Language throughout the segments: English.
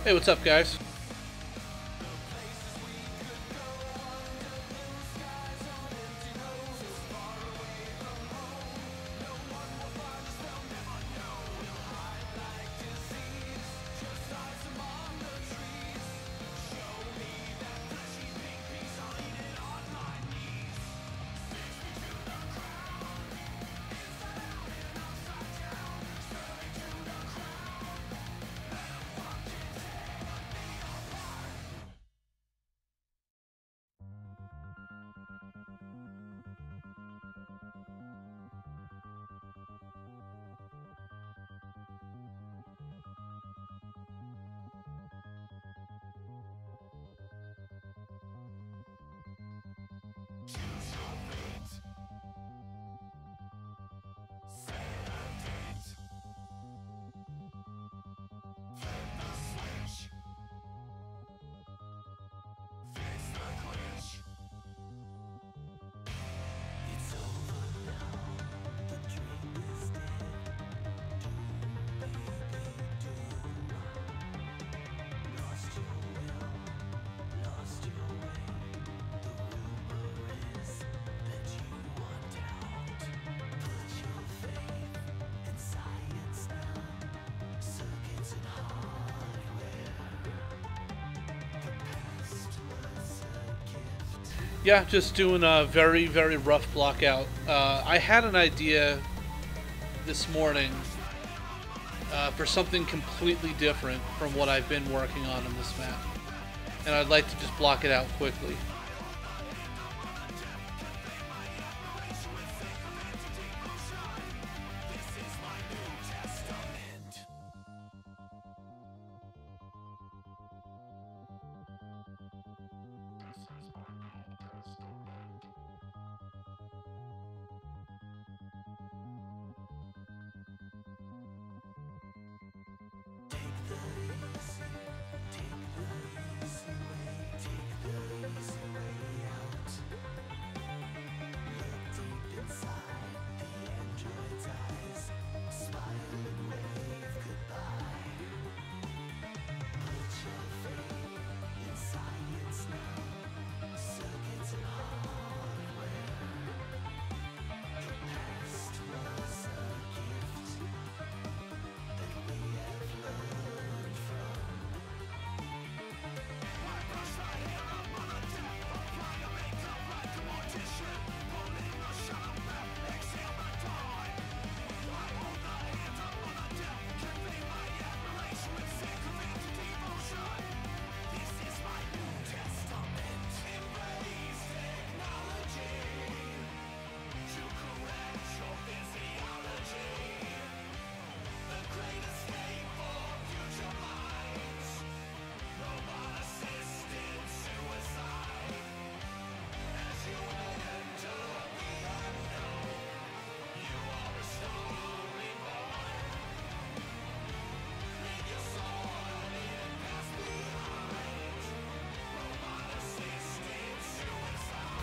Hey, what's up, guys? Yeah, just doing a very, very rough block out. I had an idea this morning for something completely different from what I've been working on in this map. And I'd like to just block it out quickly.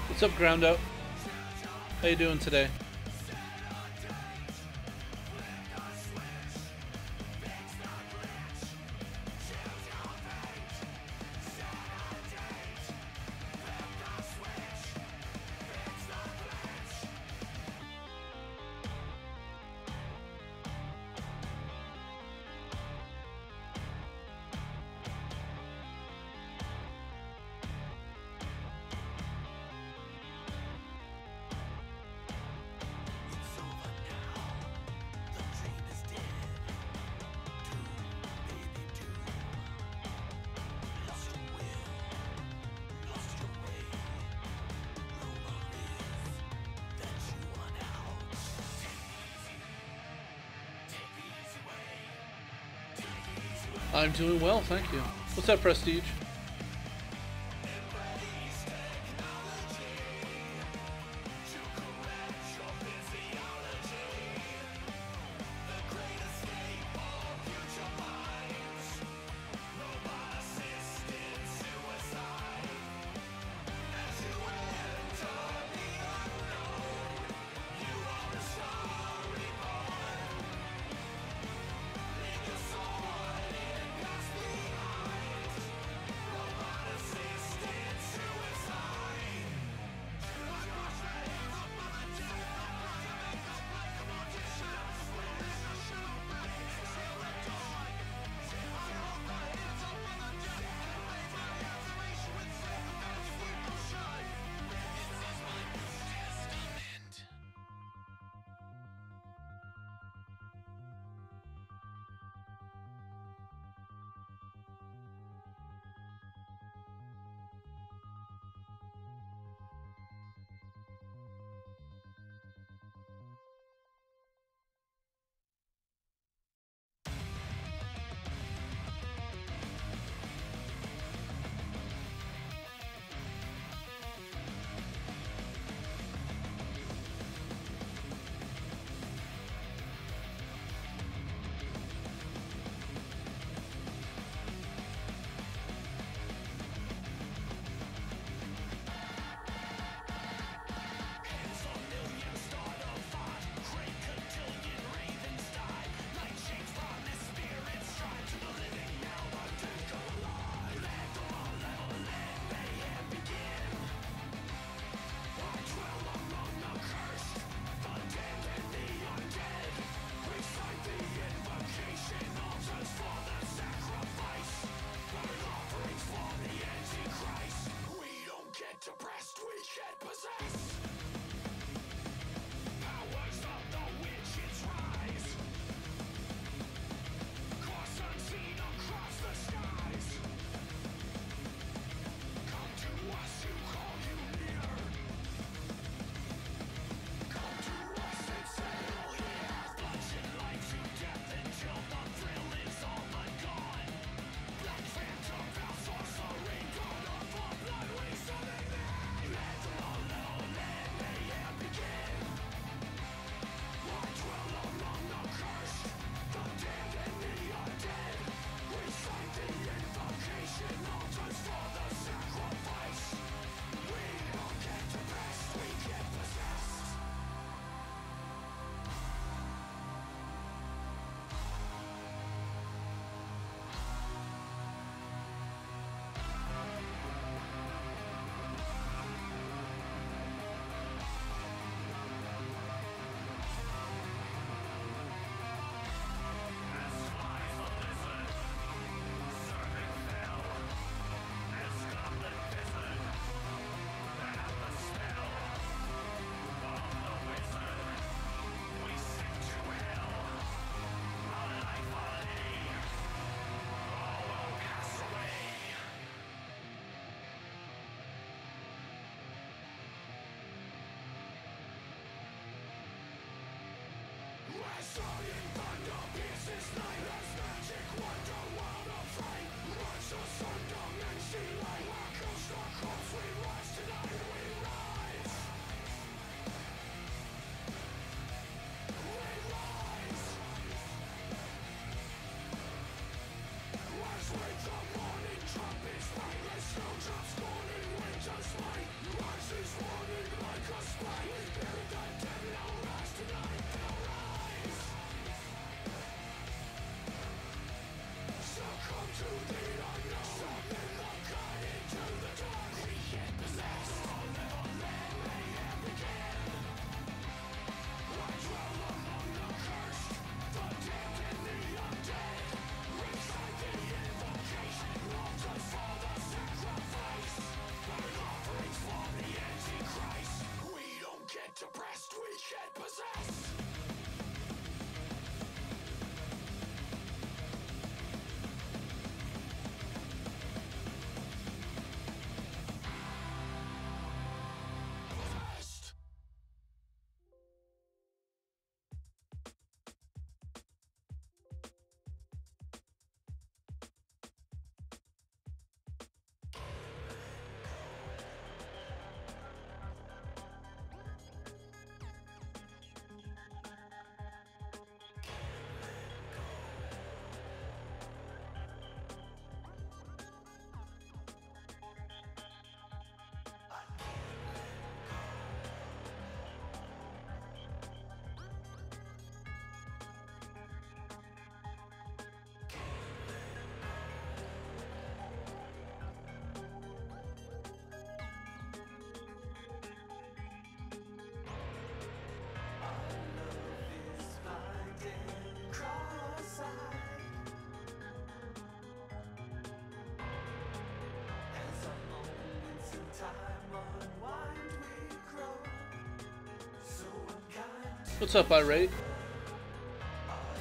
What's up, Ground Out? How you doing today? I'm doing well, thank you. What's up, Prestige? What's up, Irate?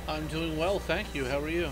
I'm doing well, thank you. How are you?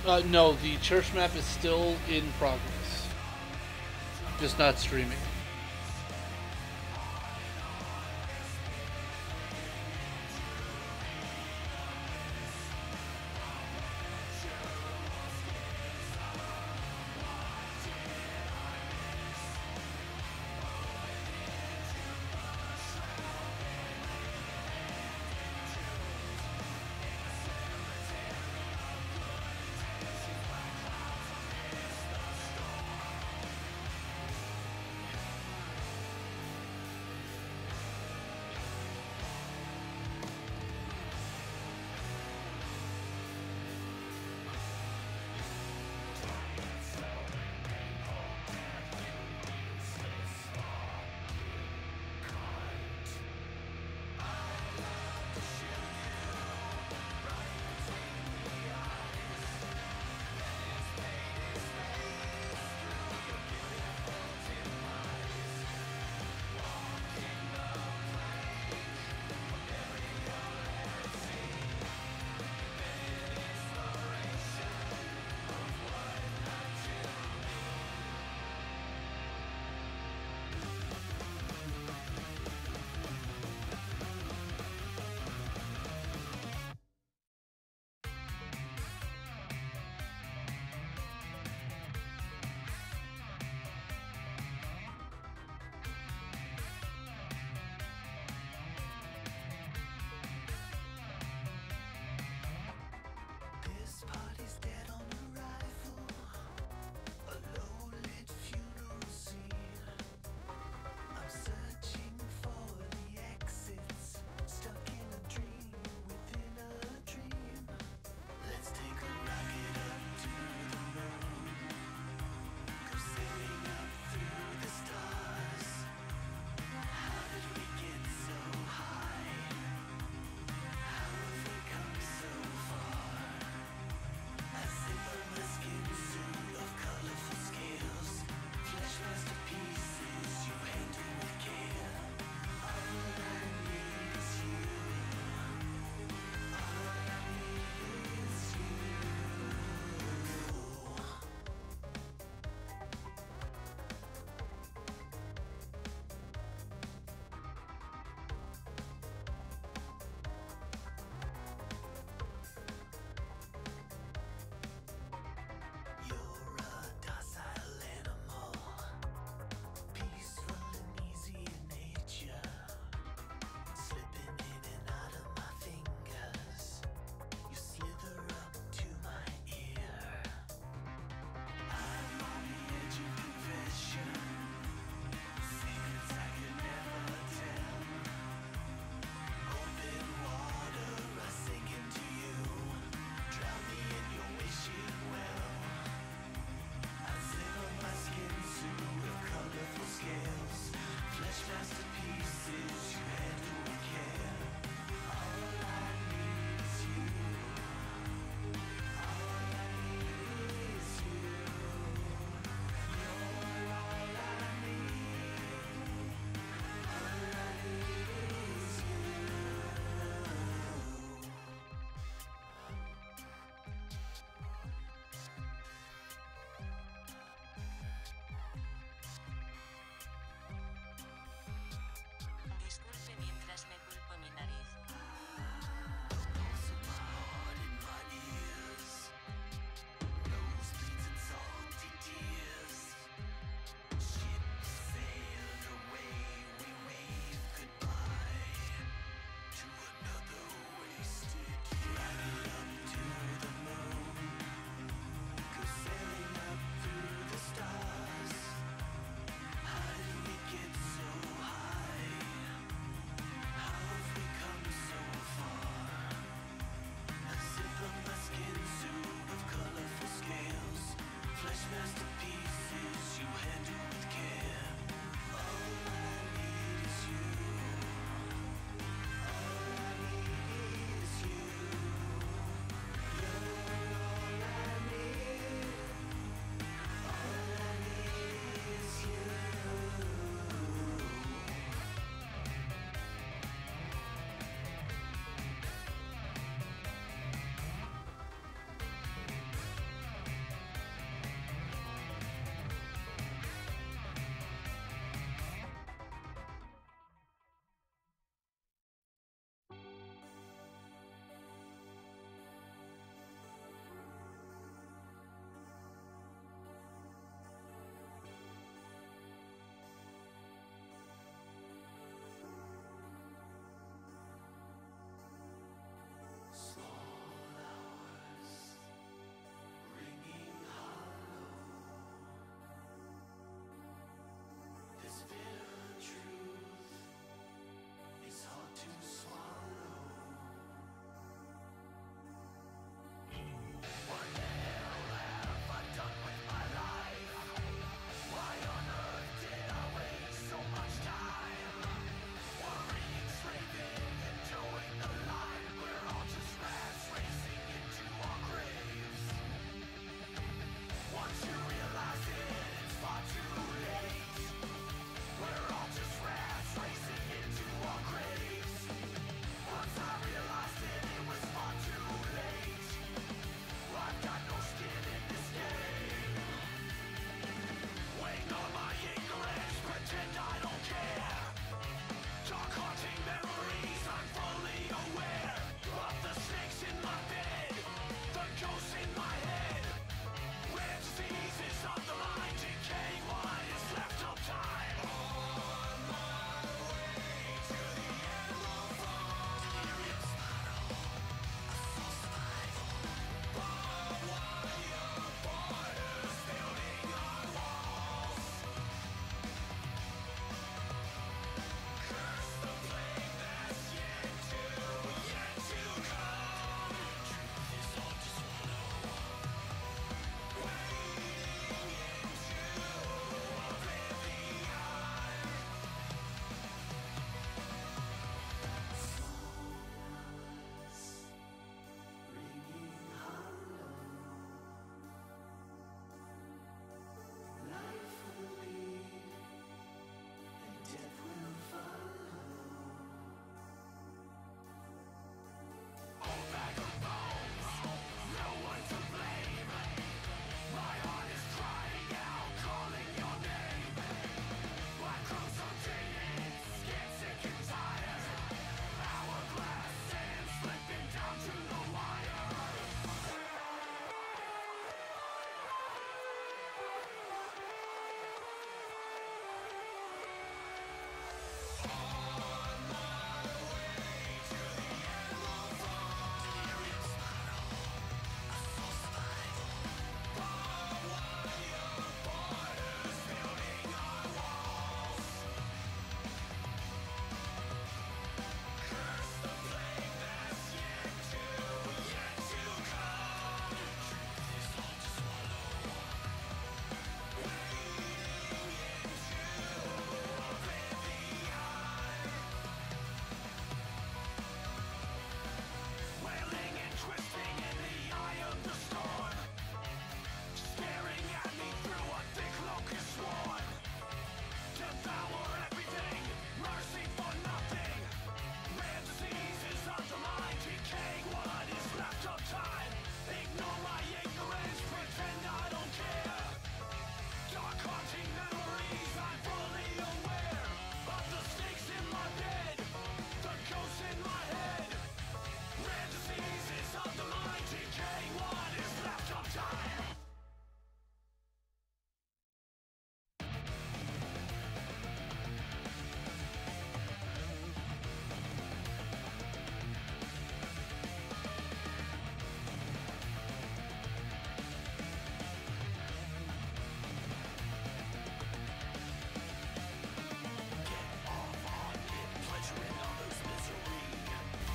No, the church map is still in progress. Just not streaming.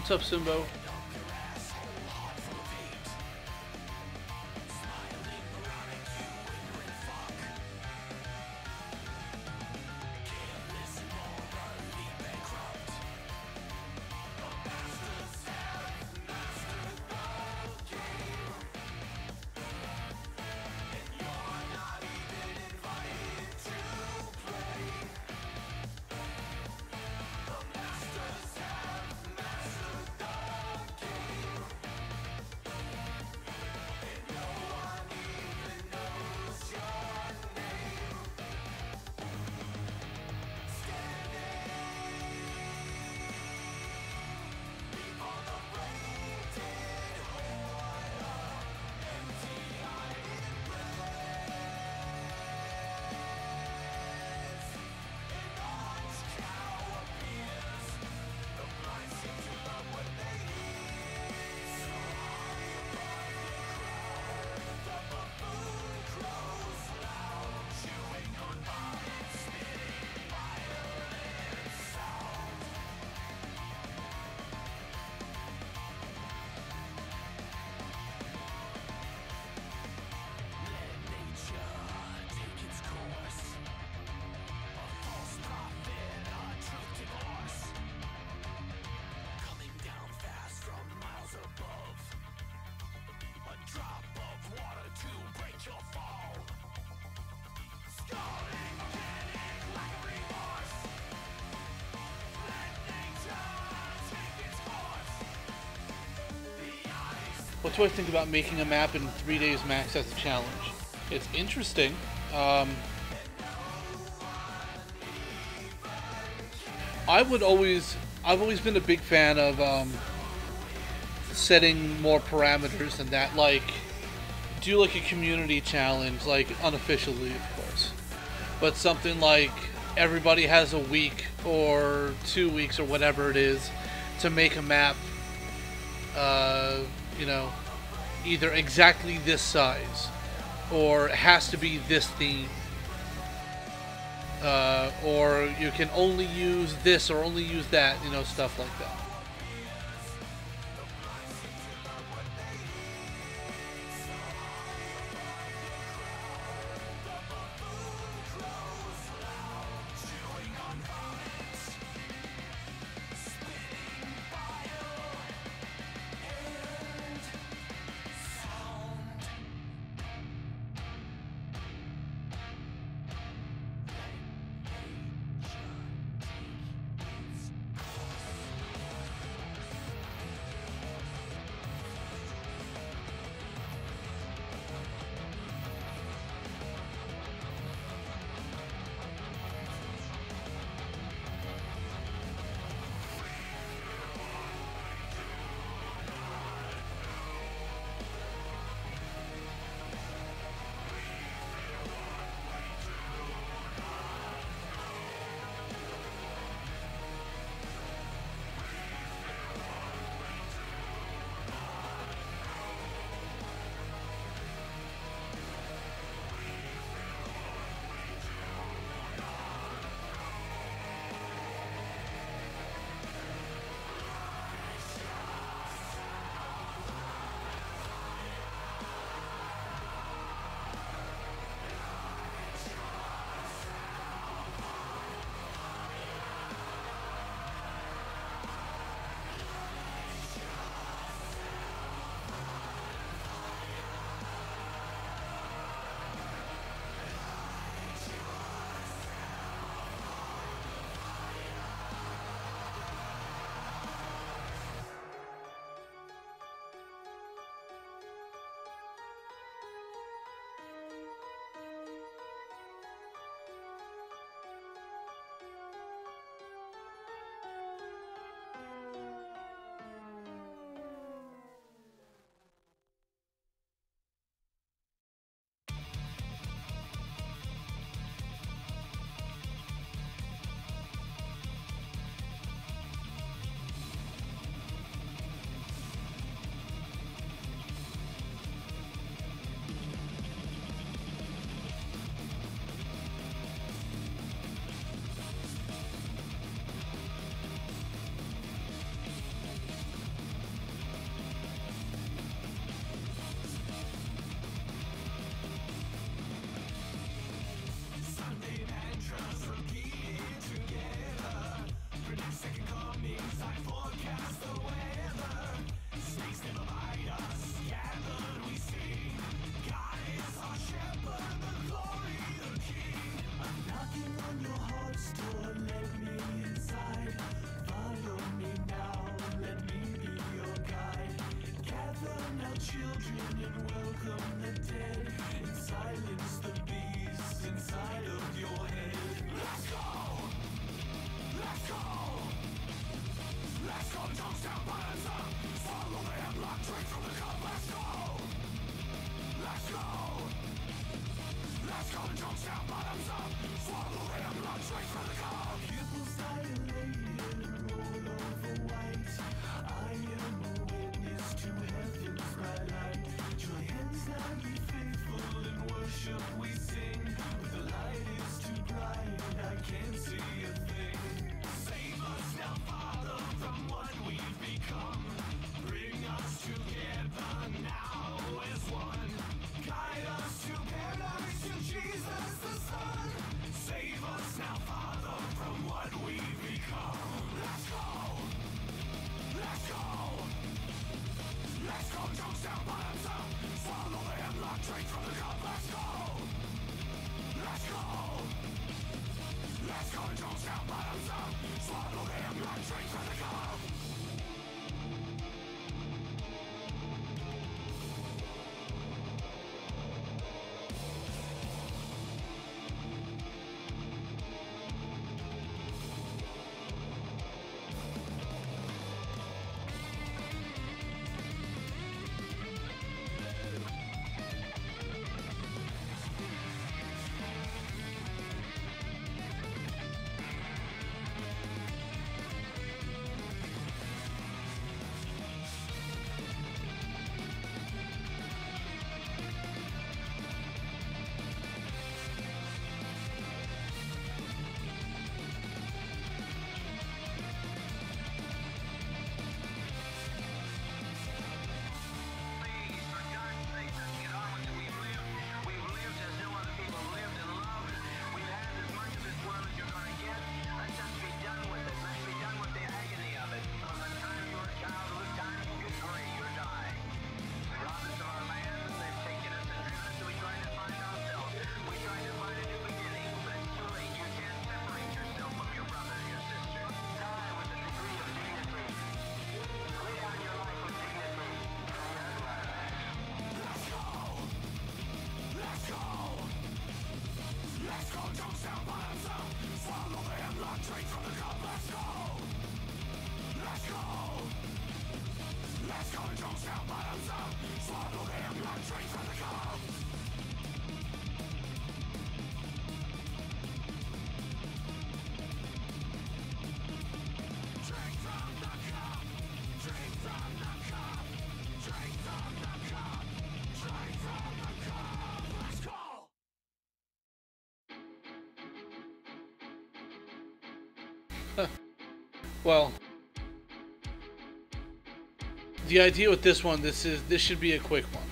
What's up, Simbo? What do I think about making a map in 3 days max as a challenge? It's interesting. I've always been a big fan of setting more parameters than that. Like, do like a community challenge, like unofficially, of course. But something like everybody has a week or 2 weeks or whatever it is to make a map. You know, either exactly this size, or it has to be this theme, or you can only use this or only use that, you know, stuff like that. Well, the idea with this one, this should be a quick one.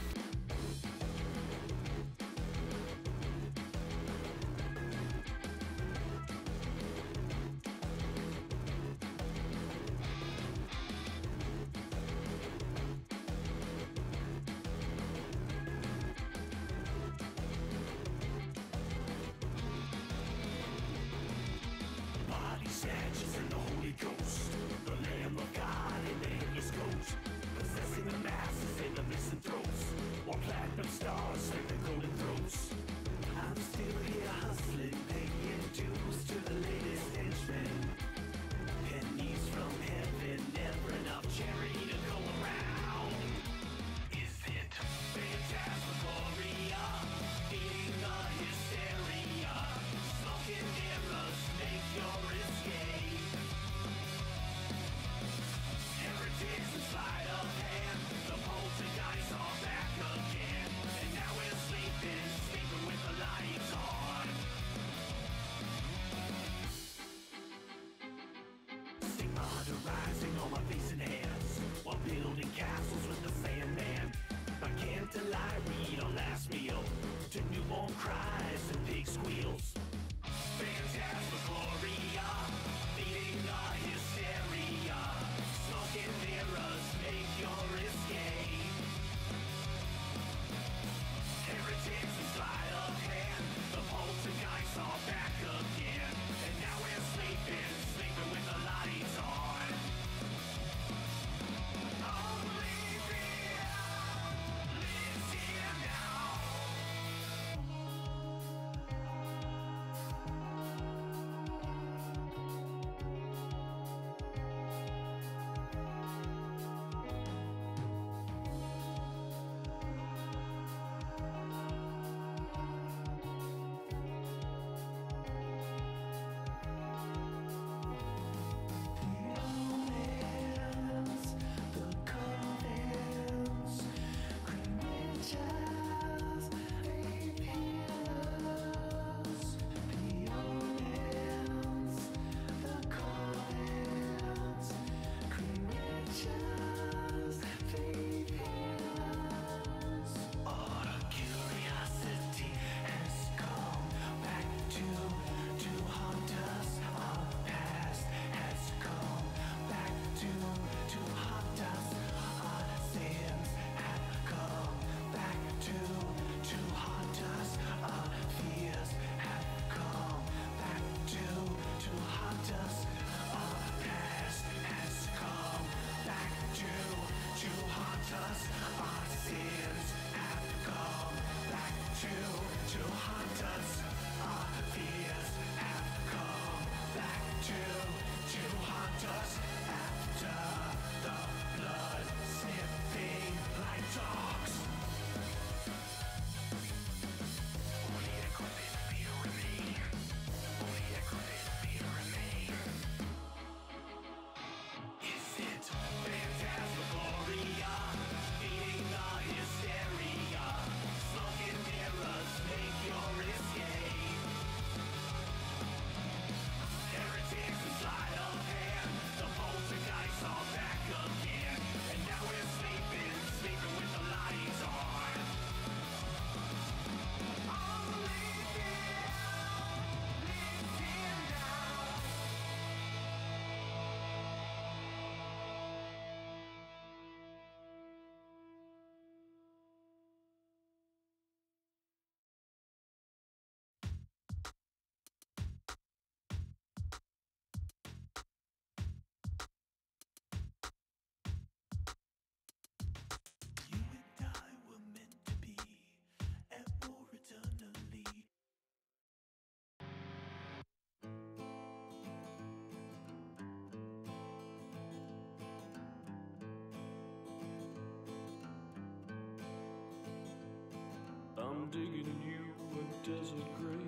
I'm digging you a desert grave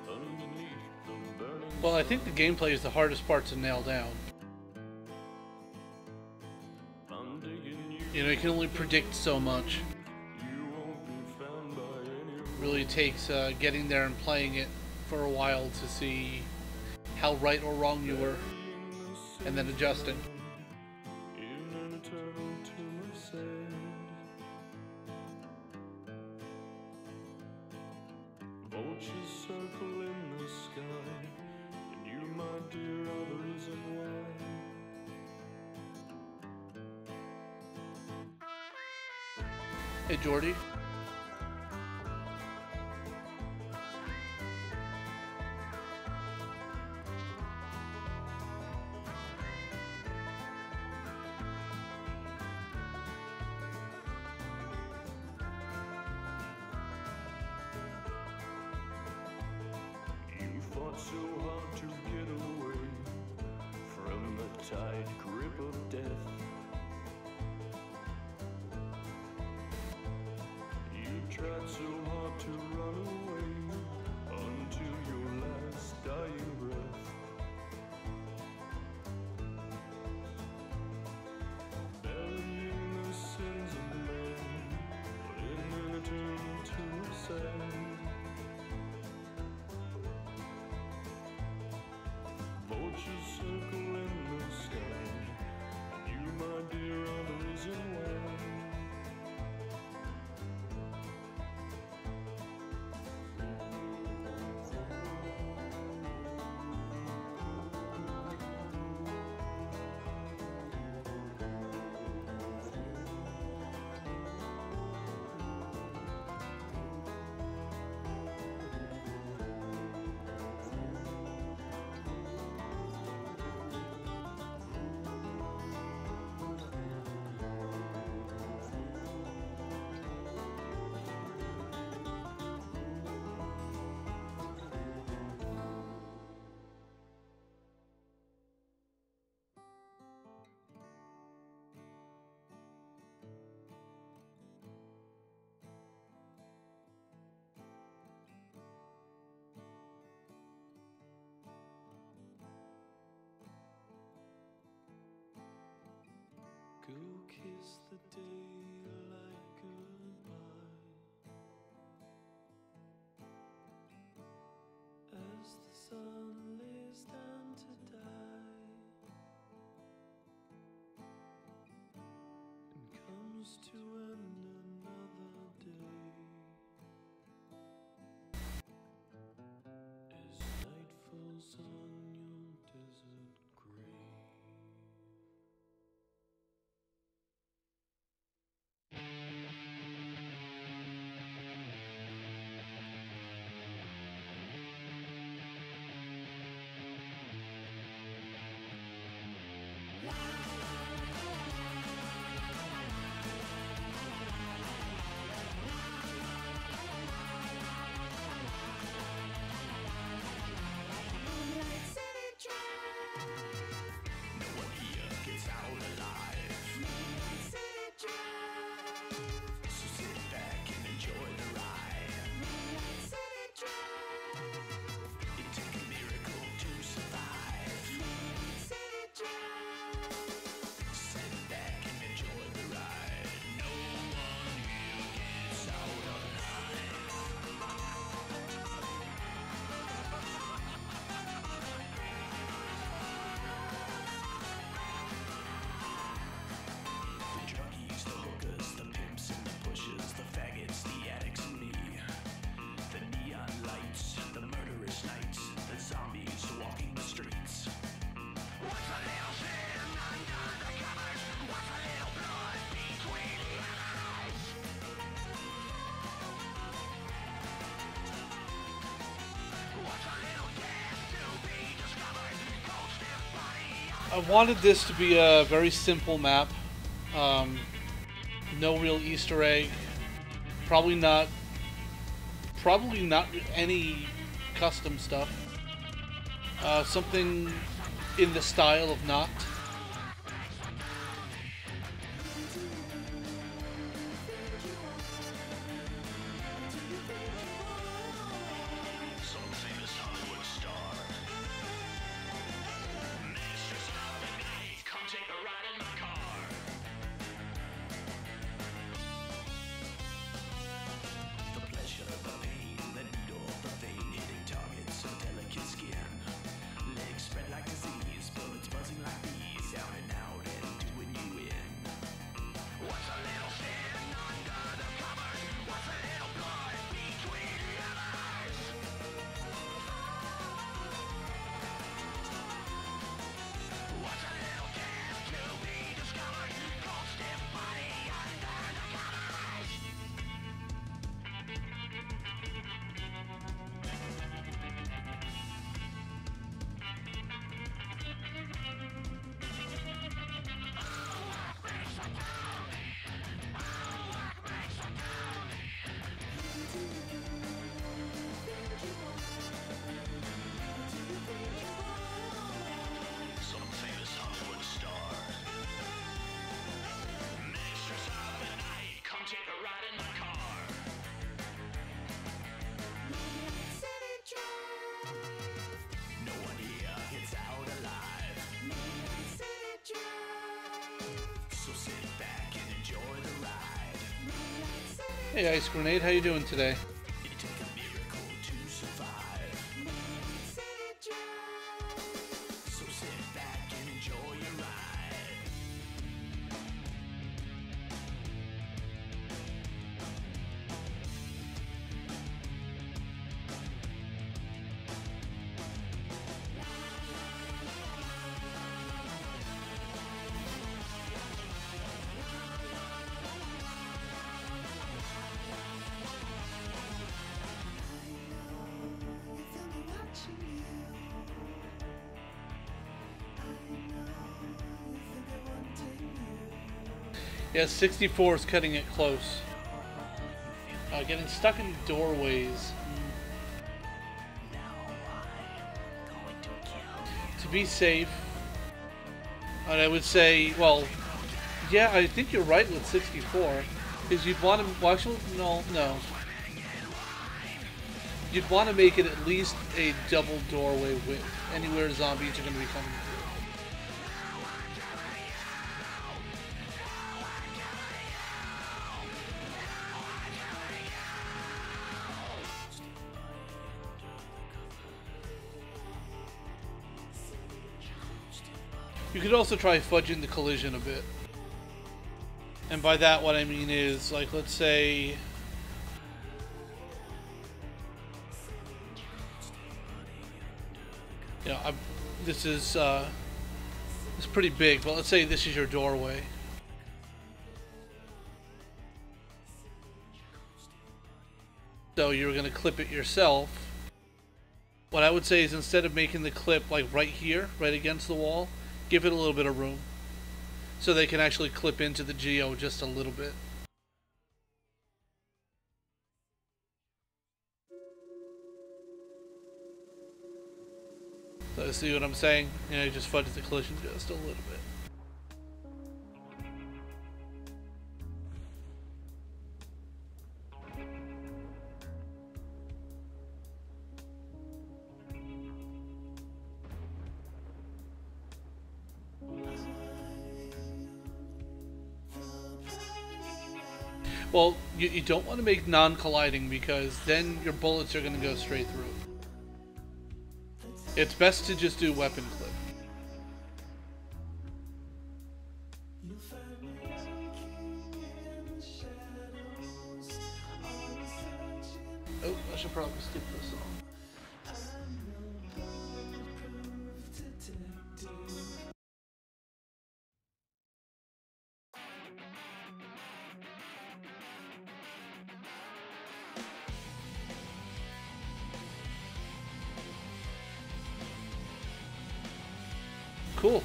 underneath the burning. Well, I think the gameplay is the hardest part to nail down. I'm digging you. You know, you can only predict so much. You won't be found by any. Really takes getting there and playing it for a while to see how right or wrong you were, and then adjusting. In an eternal tomb of sand. Vultures circle in the sky, and you, my dear, are the reason why. Hey, Jordy. You fought so hard to get away from the tight grip of death. You tried so hard to run away until your last dying breath. Burying the sins of man in an eternal tomb of sand. Vultures circle in the sky, and you, my dear, are the reason why. Go kiss the daylight goodbye as the sun lays down to die and comes to end another day as night falls on your desert grave. I wanted this to be a very simple map. No real Easter egg. Probably not any custom stuff. Something in the style of Not. Hey, Ice Grenade, how you doing today? Yeah, 64 is cutting it close. Getting stuck in doorways. To be safe, and I would say, well, yeah, I think you're right with 64, because you'd want to, well, actually, no. You'd want to make it at least a double doorway width, anywhere zombies are going to be coming through. You could also try fudging the collision a bit. And by that, what I mean is, like, let's say... You know, this is it's pretty big, but let's say this is your doorway. So you're going to clip it yourself. What I would say is, instead of making the clip like right here, right against the wall, give it a little bit of room so they can actually clip into the geo just a little bit. So see what I'm saying? You know, you just fudge the collision just a little bit. Well, you don't want to make non-colliding, because then your bullets are going to go straight through. It's best to just do weapon clip. Oh, I should probably skip this one. Cool.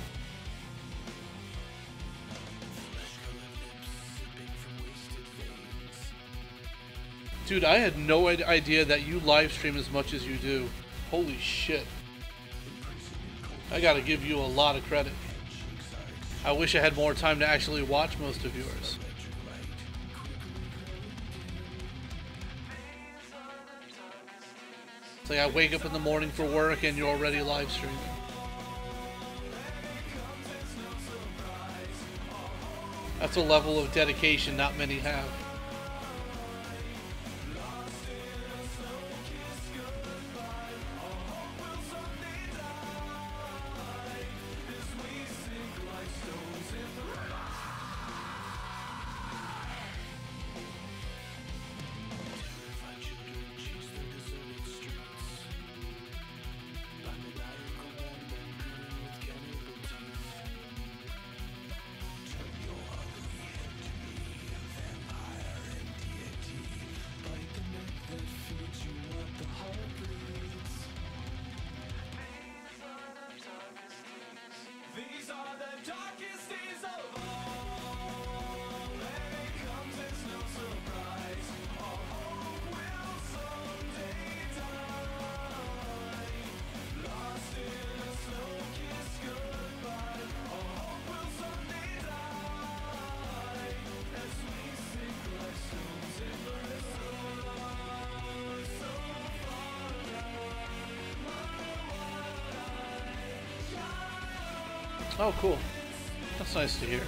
Dude, I had no idea that you live stream as much as you do. Holy shit. I gotta give you a lot of credit. I wish I had more time to actually watch most of yours. It's like I wake up in the morning for work and you're already live streaming. That's a level of dedication not many have. Oh, cool. That's nice to hear.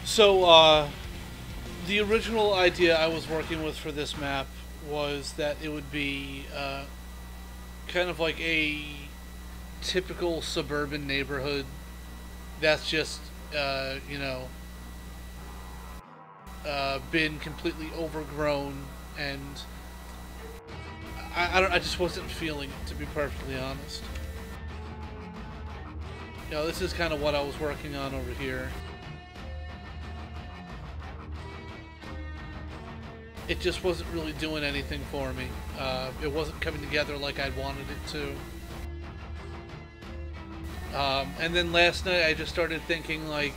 So, the original idea I was working with for this map was that it would be kind of like a typical suburban neighborhood that's just, been completely overgrown, and I just wasn't feeling it, to be perfectly honest. This is kind of what I was working on over here. It just wasn't really doing anything for me. It wasn't coming together like I'd wanted it to. And then last night I just started thinking, like,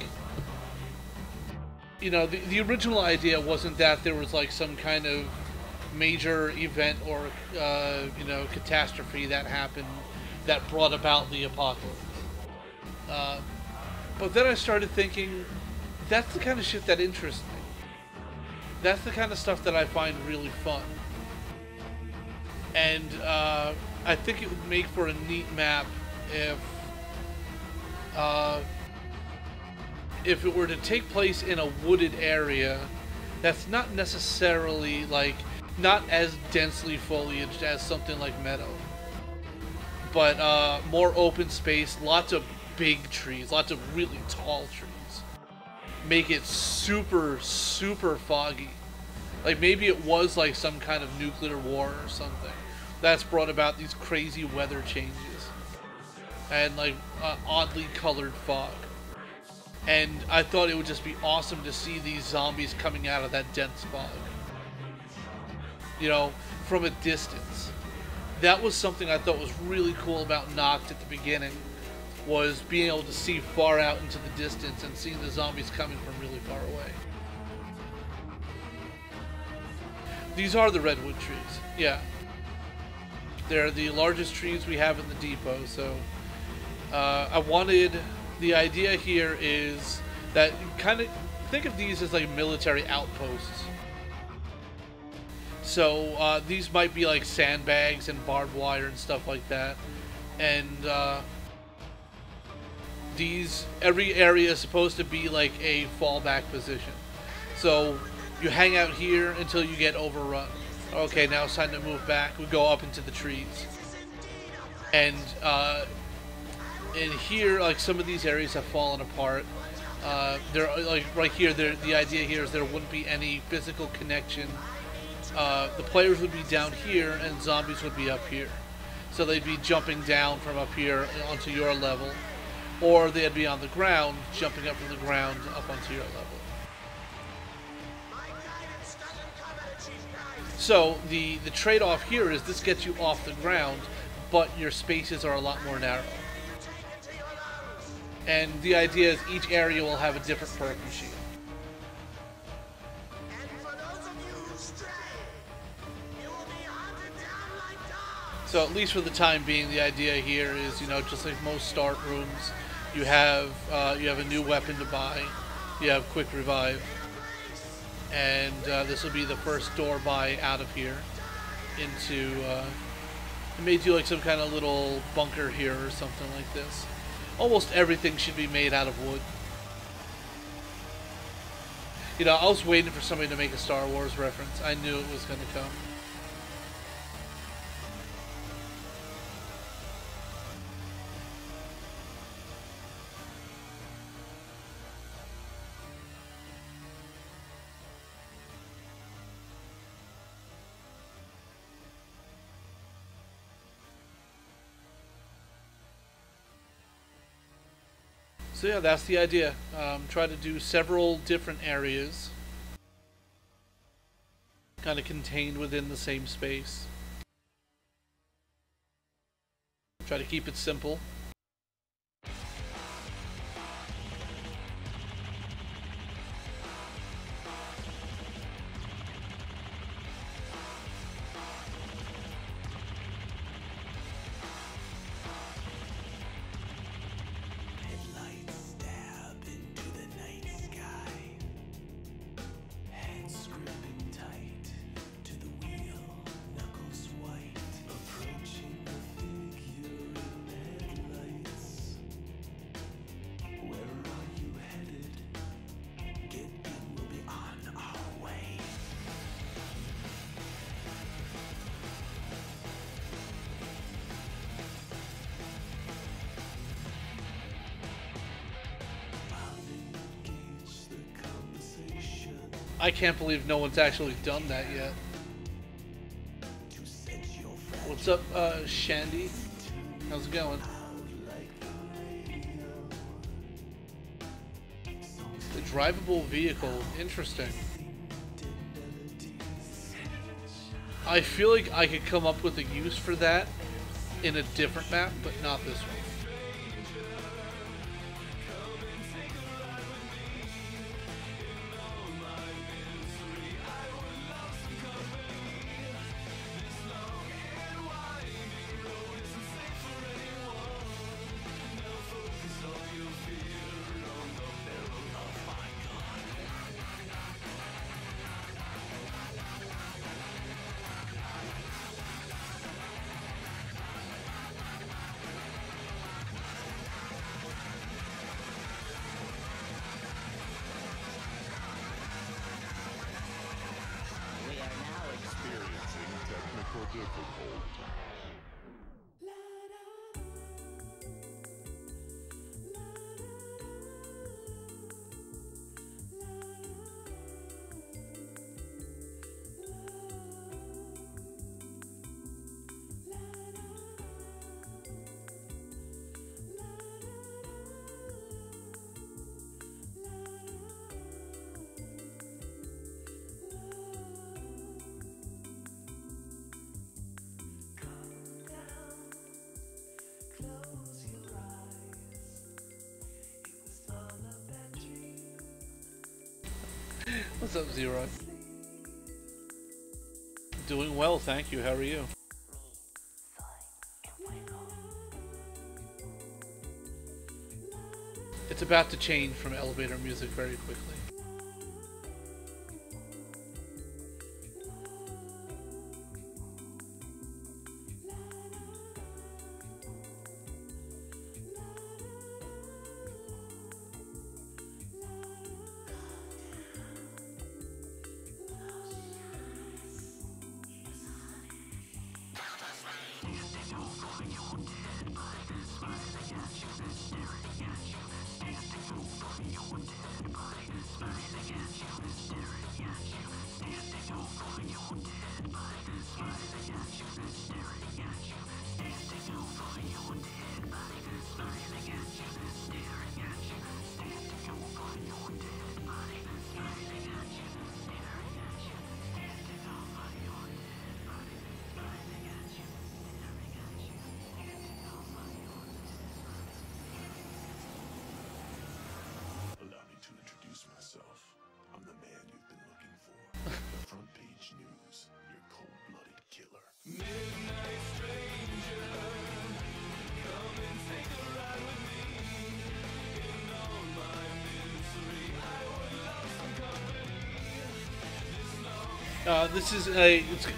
the original idea wasn't that there was like some kind of major event or, catastrophe that happened that brought about the apocalypse. But then I started thinking, that's the kind of shit that interests me. That's the kind of stuff that I find really fun. And I think it would make for a neat map if it were to take place in a wooded area that's not necessarily, like, not as densely foliaged as something like Meadow, but more open space, lots of big trees, lots of really tall trees. Make it super, super foggy. Like, maybe it was like some kind of nuclear war or something that's brought about these crazy weather changes and like oddly colored fog. And I thought it would just be awesome to see these zombies coming out of that dense fog, from a distance. That was something I thought was really cool about Noct at the beginning, was being able to see far out into the distance and seeing the zombies coming from really far away. These are the redwood trees, yeah. They're the largest trees we have in the depot, so the idea here is that you kind of think of these as like military outposts. So these might be like sandbags and barbed wire and stuff like that. And every area is supposed to be like a fallback position. So you hang out here until you get overrun. Okay, now it's time to move back. We go up into the trees. And And here, like, some of these areas have fallen apart. There, like right here, the idea here is there wouldn't be any physical connection. The players would be down here, and zombies would be up here. So they'd be jumping down from up here onto your level, or they'd be on the ground, jumping up from the ground up onto your level. So the trade-off here is this gets you off the ground, but your spaces are a lot more narrow. And the idea is each area will have a different perk machine. So at least for the time being, the idea here is, you know, just like most start rooms, you have a new weapon to buy, you have quick revive, and this will be the first door buy out of here into. It may do like some kind of little bunker here or something like this. Almost everything should be made out of wood. You know, I was waiting for somebody to make a Star Wars reference. I knew it was going to come. So yeah, that's the idea. Try to do several different areas, kind of contained within the same space. Try to keep it simple. I can't believe no one's actually done that yet. What's up, Shandy? How's it going? The drivable vehicle, interesting. I feel like I could come up with a use for that in a different map, but not this one. What's up, Zero? Doing well, thank you. How are you? It's about to change from elevator music very quickly. strange news, you cold-blooded killer. Midnight stranger, come and take a ride with me. In all my misery, I would love some company. This is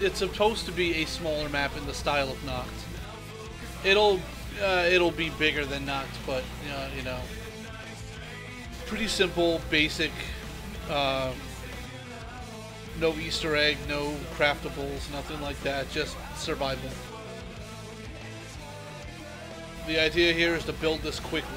it's supposed to be a smaller map in the style of Noct. It'll be bigger than Noct, but you know, pretty simple, basic. No Easter egg, no craftables, nothing like that. Just survival. The idea here is to build this quickly.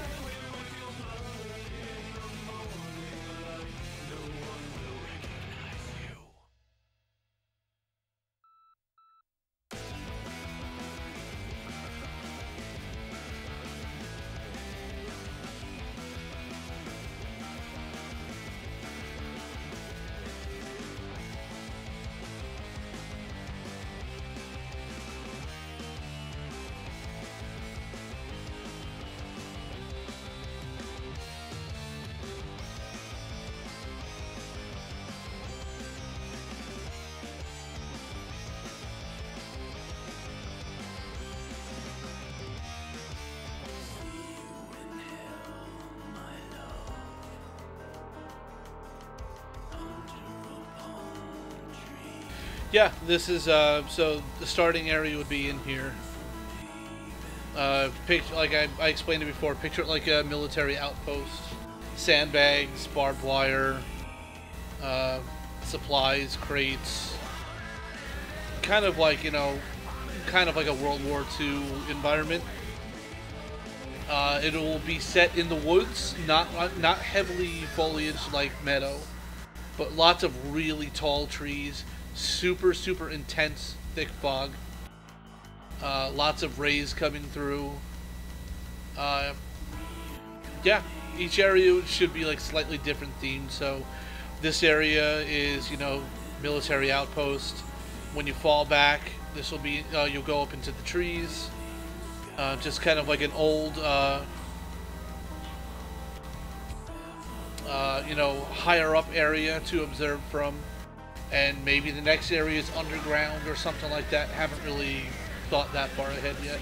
Yeah, this is so the starting area would be in here. Picture like I explained it before. Picture it like a military outpost, sandbags, barbed wire, supplies, crates. Kind of like kind of like a World War II environment. It will be set in the woods, not heavily foliaged like Meadow, but lots of really tall trees. Super intense thick fog. Lots of rays coming through. Yeah, each area should be like slightly different themed. So this area is military outpost. When you fall back, this will be you'll go up into the trees. Just kind of like an old higher up area to observe from. And maybe the next area is underground or something like that. Haven't really thought that far ahead yet.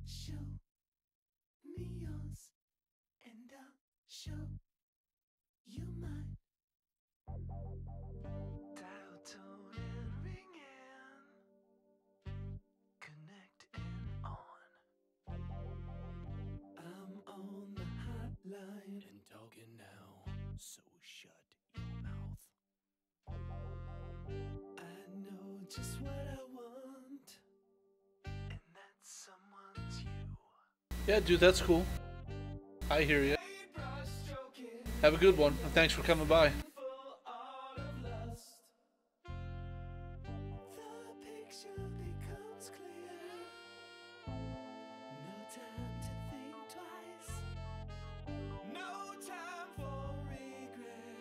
Show me yours, and I'll show you mine. Dial tone and ring in. and talking now, so shut your mouth. I know just what I want, and that's someone's you. Yeah, dude, that's cool. I hear you. Paintbrush stroking, Have a good one, and thanks for coming by. full art of lust. The picture becomes clear. No time to think twice. No time for regret.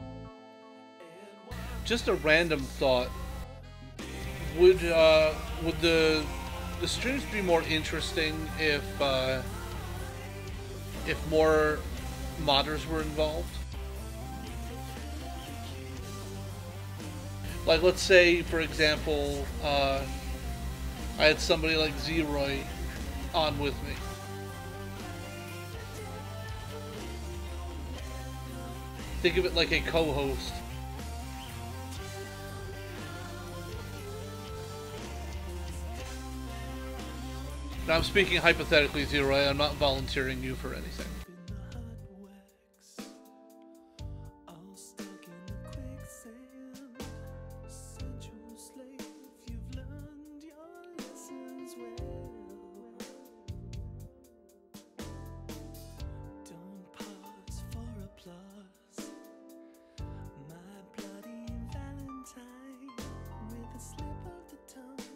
And one Just a random thought. Would the streams be more interesting if more modders were involved? Like, let's say, for example, I had somebody like Zeroy on with me. Think of it like a co-host. Now, I'm speaking hypothetically, Zeroy. I'm not volunteering you for anything. in the hot wax, all stuck in the quicksand. Sensual slave, you've learned your lessons well. Don't pause for applause. My bloody Valentine, with a slip of the tongue,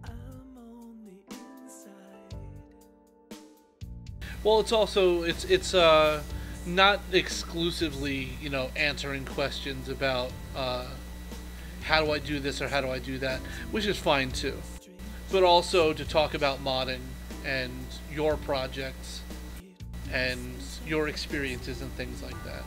I'm on the inside. Well, it's also it's not exclusively, you know, answering questions about how do I do this or how do I do that, which is fine too. But also to talk about modding and your projects and your experiences and things like that.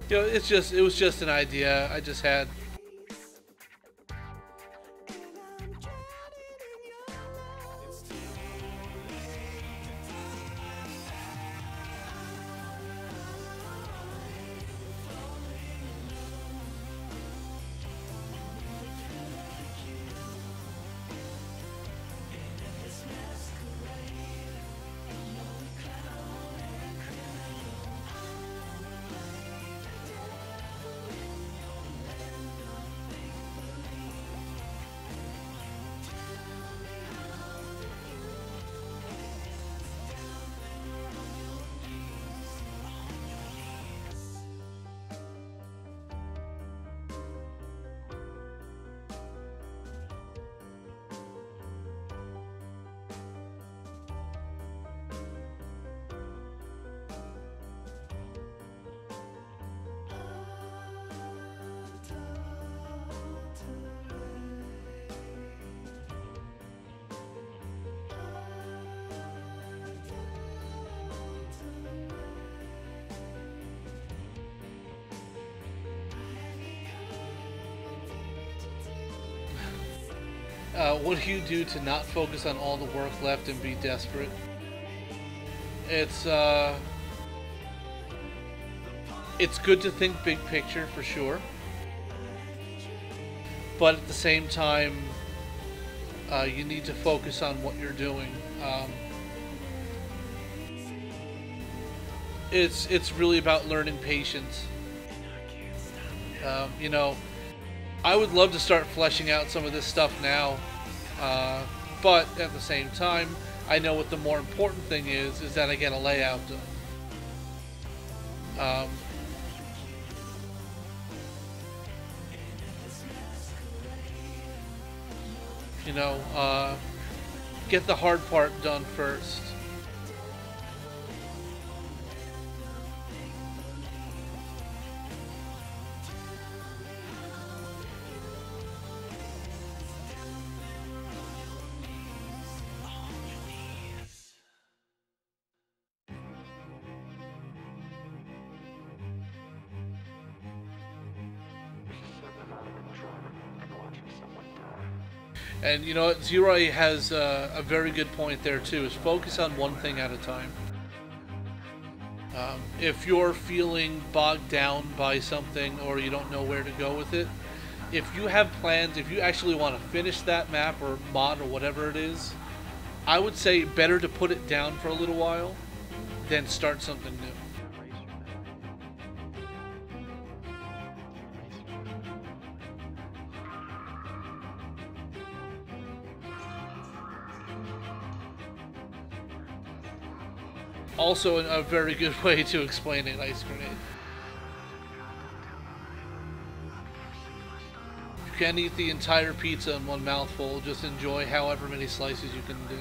You know, it was just an idea I just had. What do you do to not focus on all the work left and be desperate? It's good to think big picture for sure, but at the same time, you need to focus on what you're doing. It's really about learning patience. You know, I would love to start fleshing out some of this stuff now, but at the same time, I know what the more important thing is that I get a layout done. You know, get the hard part done first. And you know what, Zeroy has a very good point there too, is focus on one thing at a time. If you're feeling bogged down by something or you don't know where to go with it, if you have plans, if you actually want to finish that map or mod or whatever it is, I would say better to put it down for a little while than start something new. Also, a very good way to explain it, ice grenade. You can't eat the entire pizza in one mouthful, just enjoy however many slices you can do.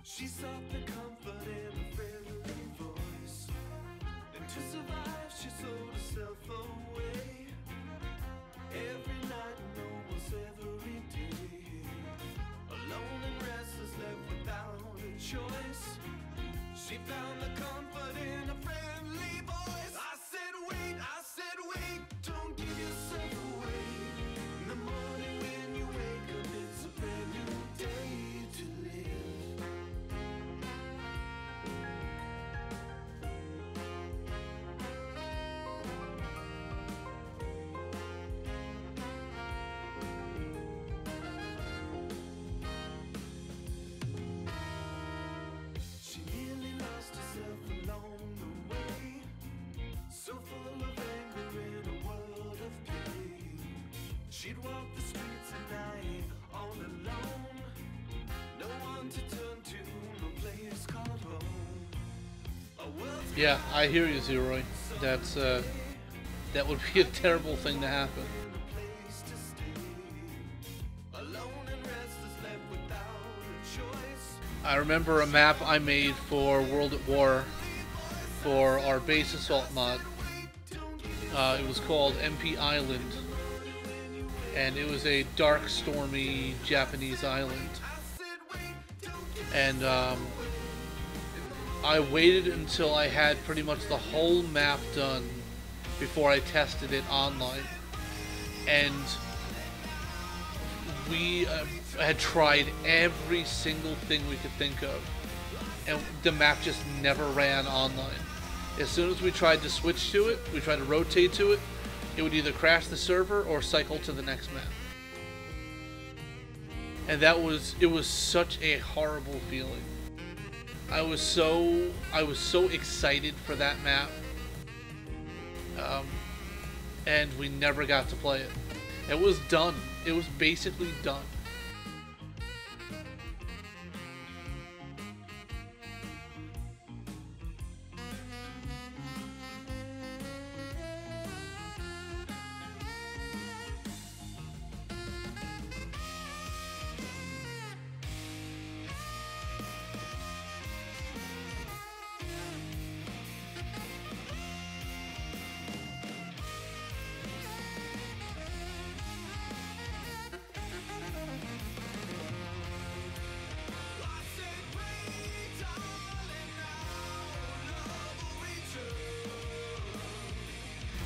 She sought the comfort in a friendly voice, and to survive she sold herself away. Every night and almost every day, alone and restless, left without a choice. She found the comfort in a friendly voice. I said wait, don't give yourself away. In the morning when you wake up, it's a brand new day to live. She nearly lost herself along the way, so full of anger in a world of pain. She'd walk the streets at night all alone, no one to turn to, no place called home. A world's Yeah, I hear you, Zeroy. That's that would be a terrible thing to happen. place to stay. Alone and restless, left without a choice. I remember a map I made for World at War for our base assault mod. It was called MP Island, and it was a dark, stormy Japanese island. And I waited until I had pretty much the whole map done before I tested it online. And we had tried every single thing we could think of, and the map just never ran online. As soon as we tried to switch to it, we tried to rotate to it, it would either crash the server or cycle to the next map. And it was such a horrible feeling. I was so excited for that map, and we never got to play it. It was done. It was basically done.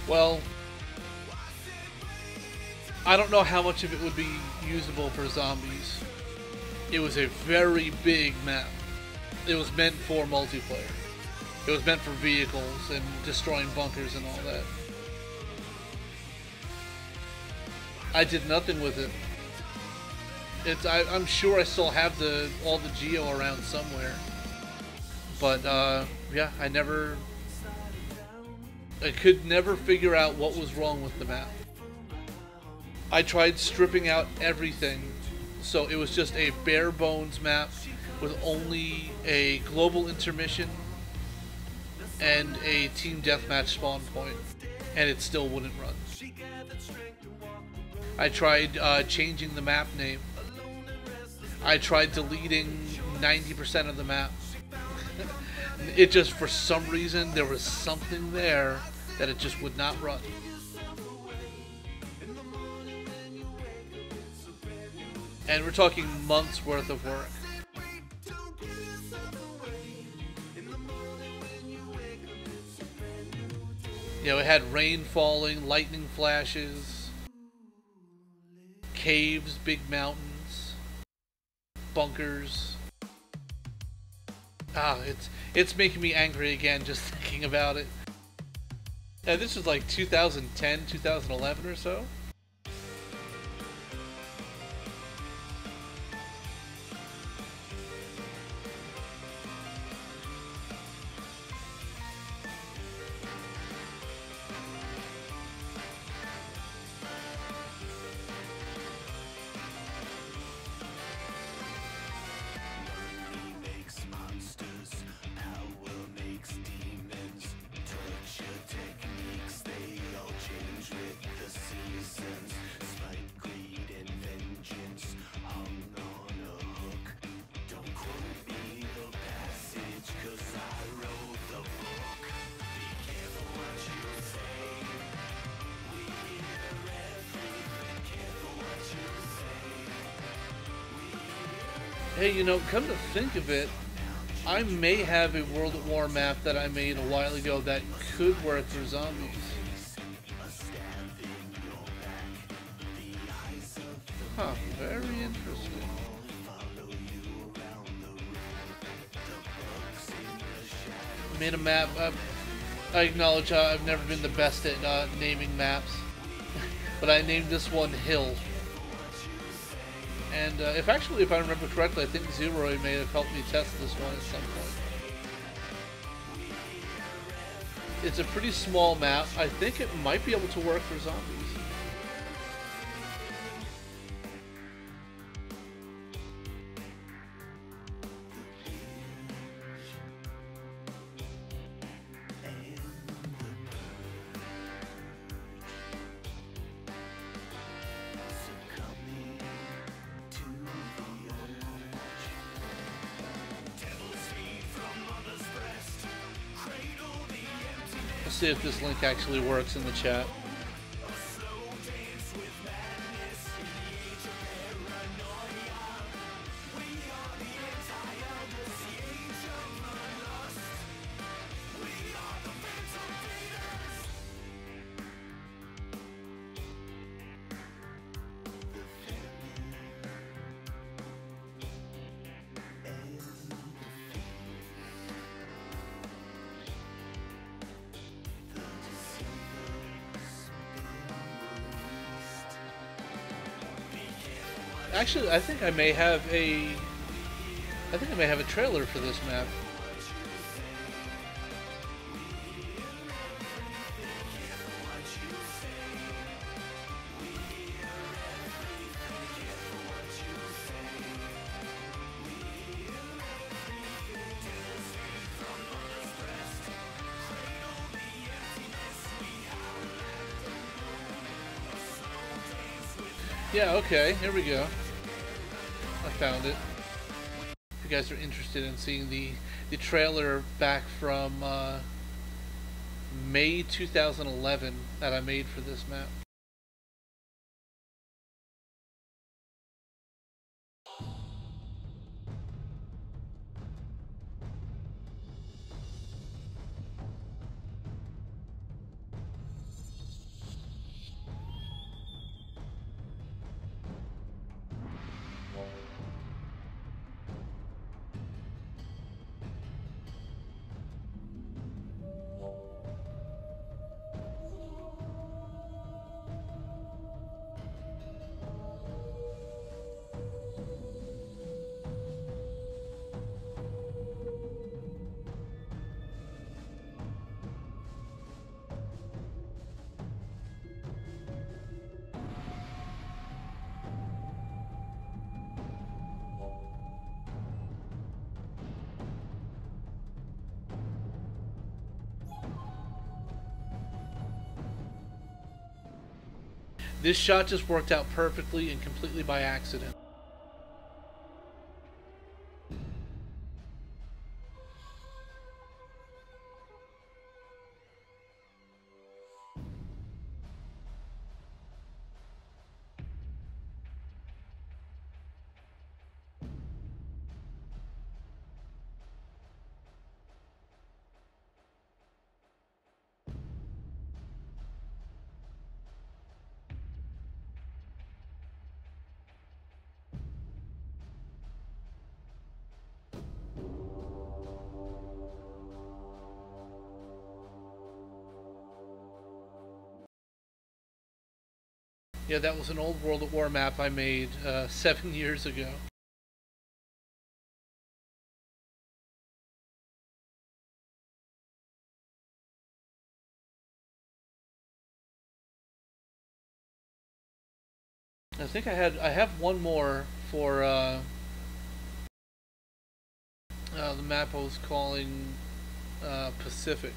Well, I don't know how much of it would be usable for zombies. It was a very big map. It was meant for multiplayer. It was meant for vehicles and destroying bunkers and all that. I did nothing with it. I'm sure I still have all the geo around somewhere. But yeah, I could never figure out what was wrong with the map. I tried stripping out everything, so it was just a bare bones map with only a global intermission and a team deathmatch spawn point, and it still wouldn't run. I tried changing the map name. I tried deleting 90% of the map. It just, for some reason, there was something there that it just would not run. And we're talking months worth of work. You know, it had rain falling, lightning flashes, caves, big mountains, bunkers. It's making me angry again just thinking about it. Yeah, this was like 2010, 2011 or so. Hey, you know, come to think of it, I may have a World at War map that I made a while ago that could work for zombies. Huh, very interesting. I made a map. I acknowledge I've never been the best at naming maps, but I named this one Hill. And if I remember correctly, I think Zeroy may have helped me test this one at some point. It's a pretty small map. I think it might be able to work for zombies. see if this link actually works in the chat. Actually, I think I may have a trailer for this map. Yeah, okay, here we go. I found it. If you guys are interested in seeing the trailer back from May 2011 that I made for this map. This shot just worked out perfectly and completely by accident. Yeah, that was an old World at War map I made 7 years ago. I think I have one more for the map I was calling Pacific.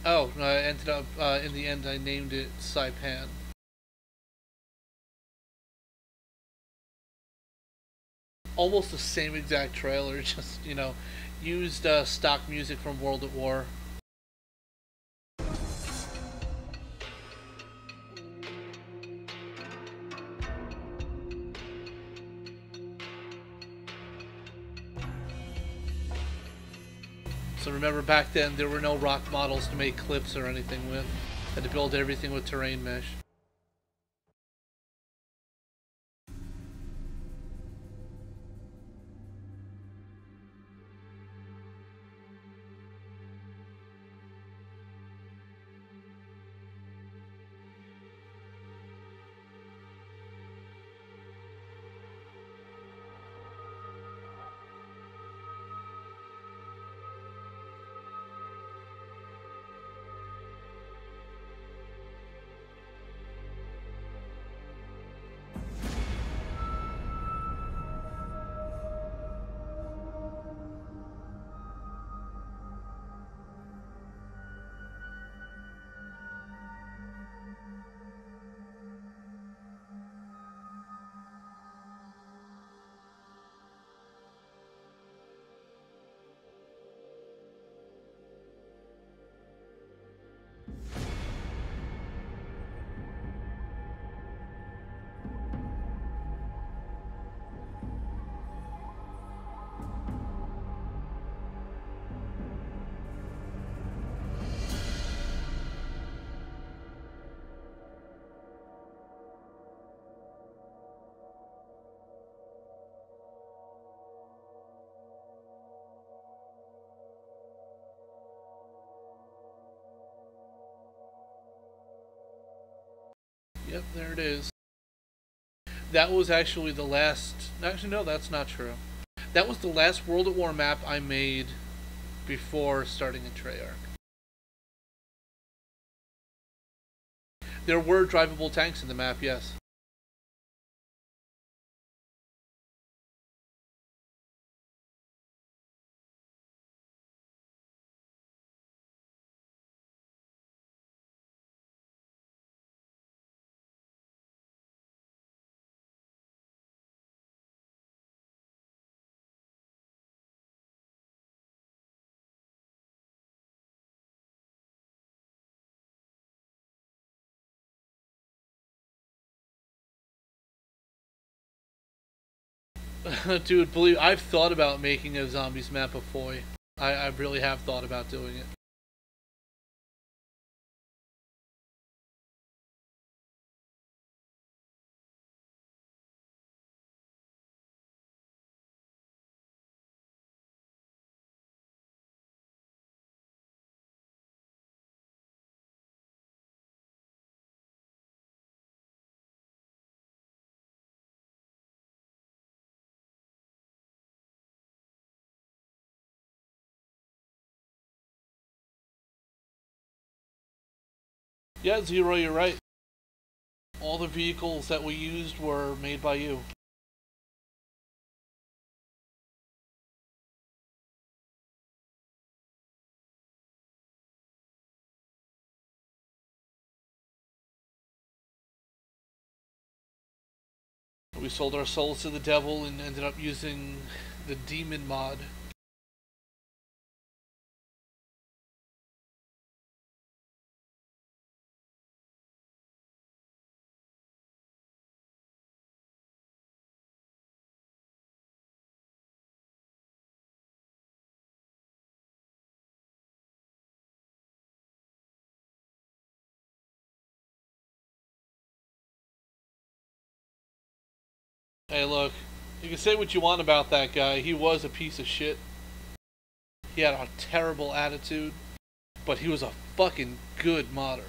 Oh, no, I ended up in the end I named it Saipan. Almost the same exact trailer, just, you know, used stock music from World at War. So remember, back then there were no rock models to make clips or anything with. Had to build everything with terrain mesh. Yep, there it is. That was actually the last... Actually, no, that's not true. That was the last World at War map I made before starting in Treyarch. There were drivable tanks in the map, yes. Dude, believe I've thought about making a zombies map of Foy. I really have thought about doing it. Yeah, Zero, you're right. All the vehicles that we used were made by you. We sold our souls to the devil and ended up using the demon mod. Hey, look, you can say what you want about that guy. He was a piece of shit. He had a terrible attitude, but he was a fucking good modder.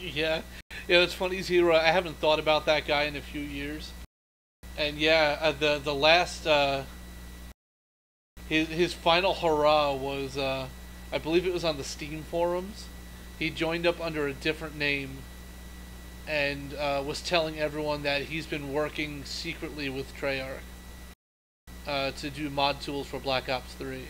Yeah. Yeah, it's funny, Zero. I haven't thought about that guy in a few years. And yeah, the last his final hurrah was I believe it was on the Steam forums. He joined up under a different name and was telling everyone that he's been working secretly with Treyarch to do mod tools for Black Ops 3.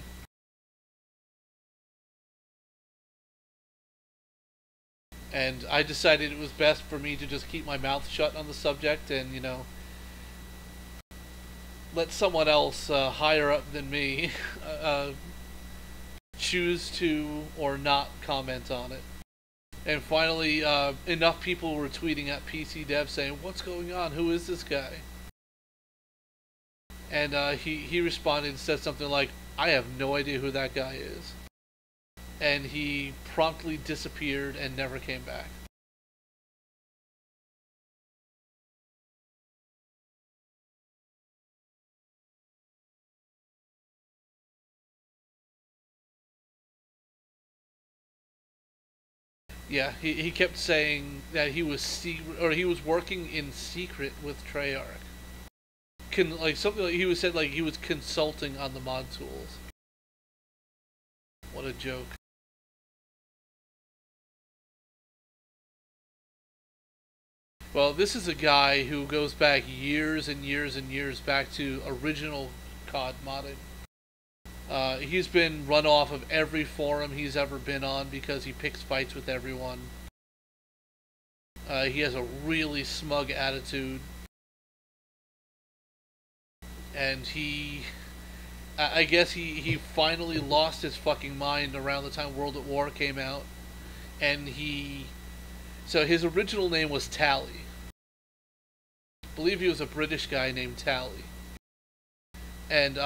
And I decided it was best for me to just keep my mouth shut on the subject and, you know, let someone else higher up than me choose to or not comment on it. And finally, enough people were tweeting at PC Dev saying, "What's going on? Who is this guy?" And he responded and said something like, "I have no idea who that guy is." And he promptly disappeared and never came back. Yeah, he kept saying that he was he was working in secret with Treyarch. Like something like he was said like he was consulting on the mod tools. What a joke. Well, this is a guy who goes back years and years and years back to original COD modding. He's been run off of every forum he's ever been on because he picks fights with everyone. He has a really smug attitude. And I guess he finally lost his fucking mind around the time World at War came out. And so his original name was Tally. believe he was a British guy named Tally. And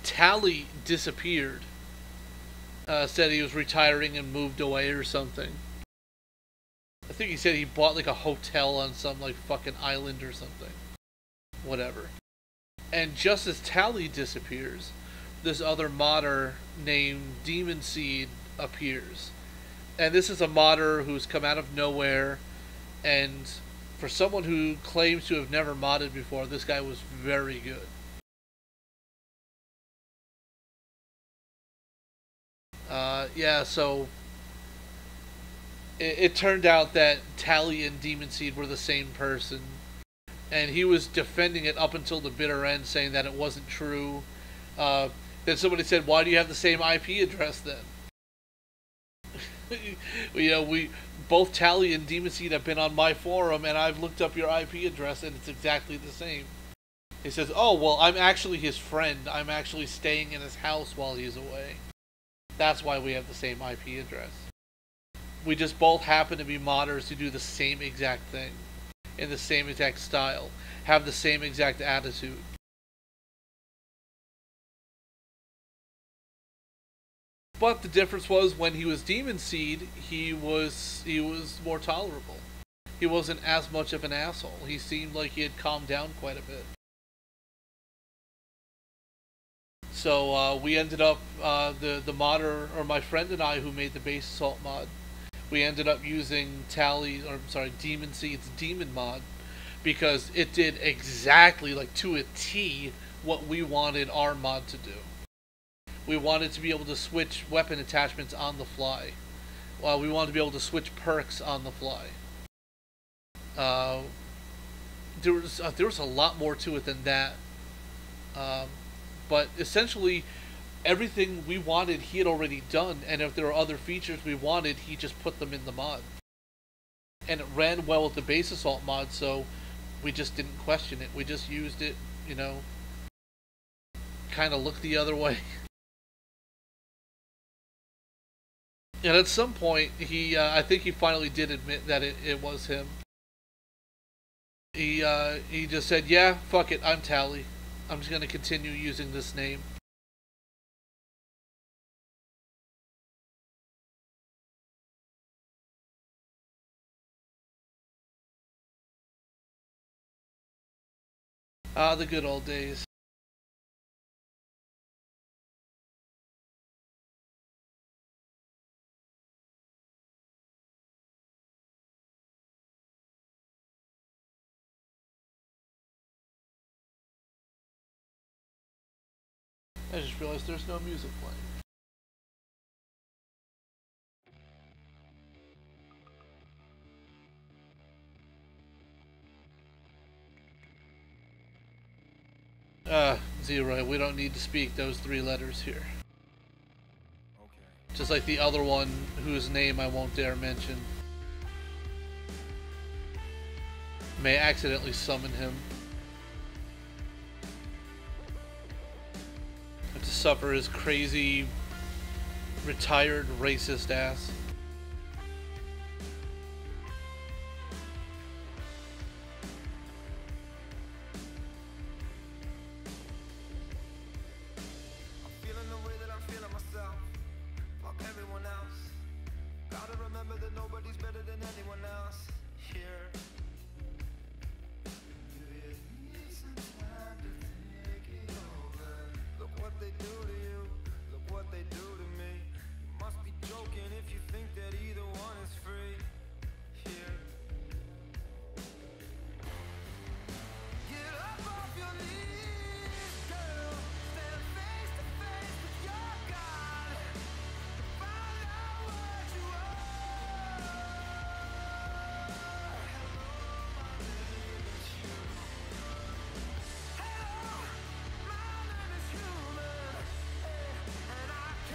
Tally disappeared. Said he was retiring and moved away or something. I think he said he bought like a hotel on some like fucking island or something. Whatever. And just as Tally disappears, this other modder named Demon Seed appears. And this is a modder who's come out of nowhere, and for someone who claims to have never modded before, this guy was very good. Yeah, so it turned out that Tally and Demon Seed were the same person, and he was defending it up until the bitter end, saying that it wasn't true. Then somebody said, "Why do you have the same IP address then?" You know, we both Tally and Demon Seed have been on my forum, and I've looked up your IP address, and it's exactly the same. He says, "Oh, well, I'm actually his friend. I'm actually staying in his house while he's away. That's why we have the same IP address. We just both happen to be modders who do the same exact thing, in the same exact style, have the same exact attitude." But the difference was, when he was Demon Seed, he was more tolerable. He wasn't as much of an asshole. He seemed like he had calmed down quite a bit. So we ended up, the modder, or my friend and I who made the base assault mod, we ended up using Demon Seed's demon mod, because it did exactly, like to a T, what we wanted our mod to do. We wanted to be able to switch weapon attachments on the fly. We wanted to be able to switch perks on the fly. There was a lot more to it than that. But essentially, everything we wanted he had already done, and if there were other features we wanted, he just put them in the mod. And it ran well with the base assault mod, so we just didn't question it. We just used it, you know, kind of looked the other way. And at some point, I think he finally did admit that it was him. He just said, "Yeah, fuck it, I'm Tally. I'm just going to continue using this name." The good old days. I just realized there's no music playing. Zero. We don't need to speak those 3 letters here. Okay. Just like the other one, whose name I won't dare mention. May accidentally summon him. Have to suffer his crazy, retired, racist ass. I'm feeling the way that I'm feeling myself. Fuck everyone else. Gotta remember that nobody's better than anyone else here. You need some time to think it over. Look what they do to you. Look what they do to me. You must be joking if you think that either one is free here. Get up off your knees, girl. Stand face to face with your God. Find out what you are.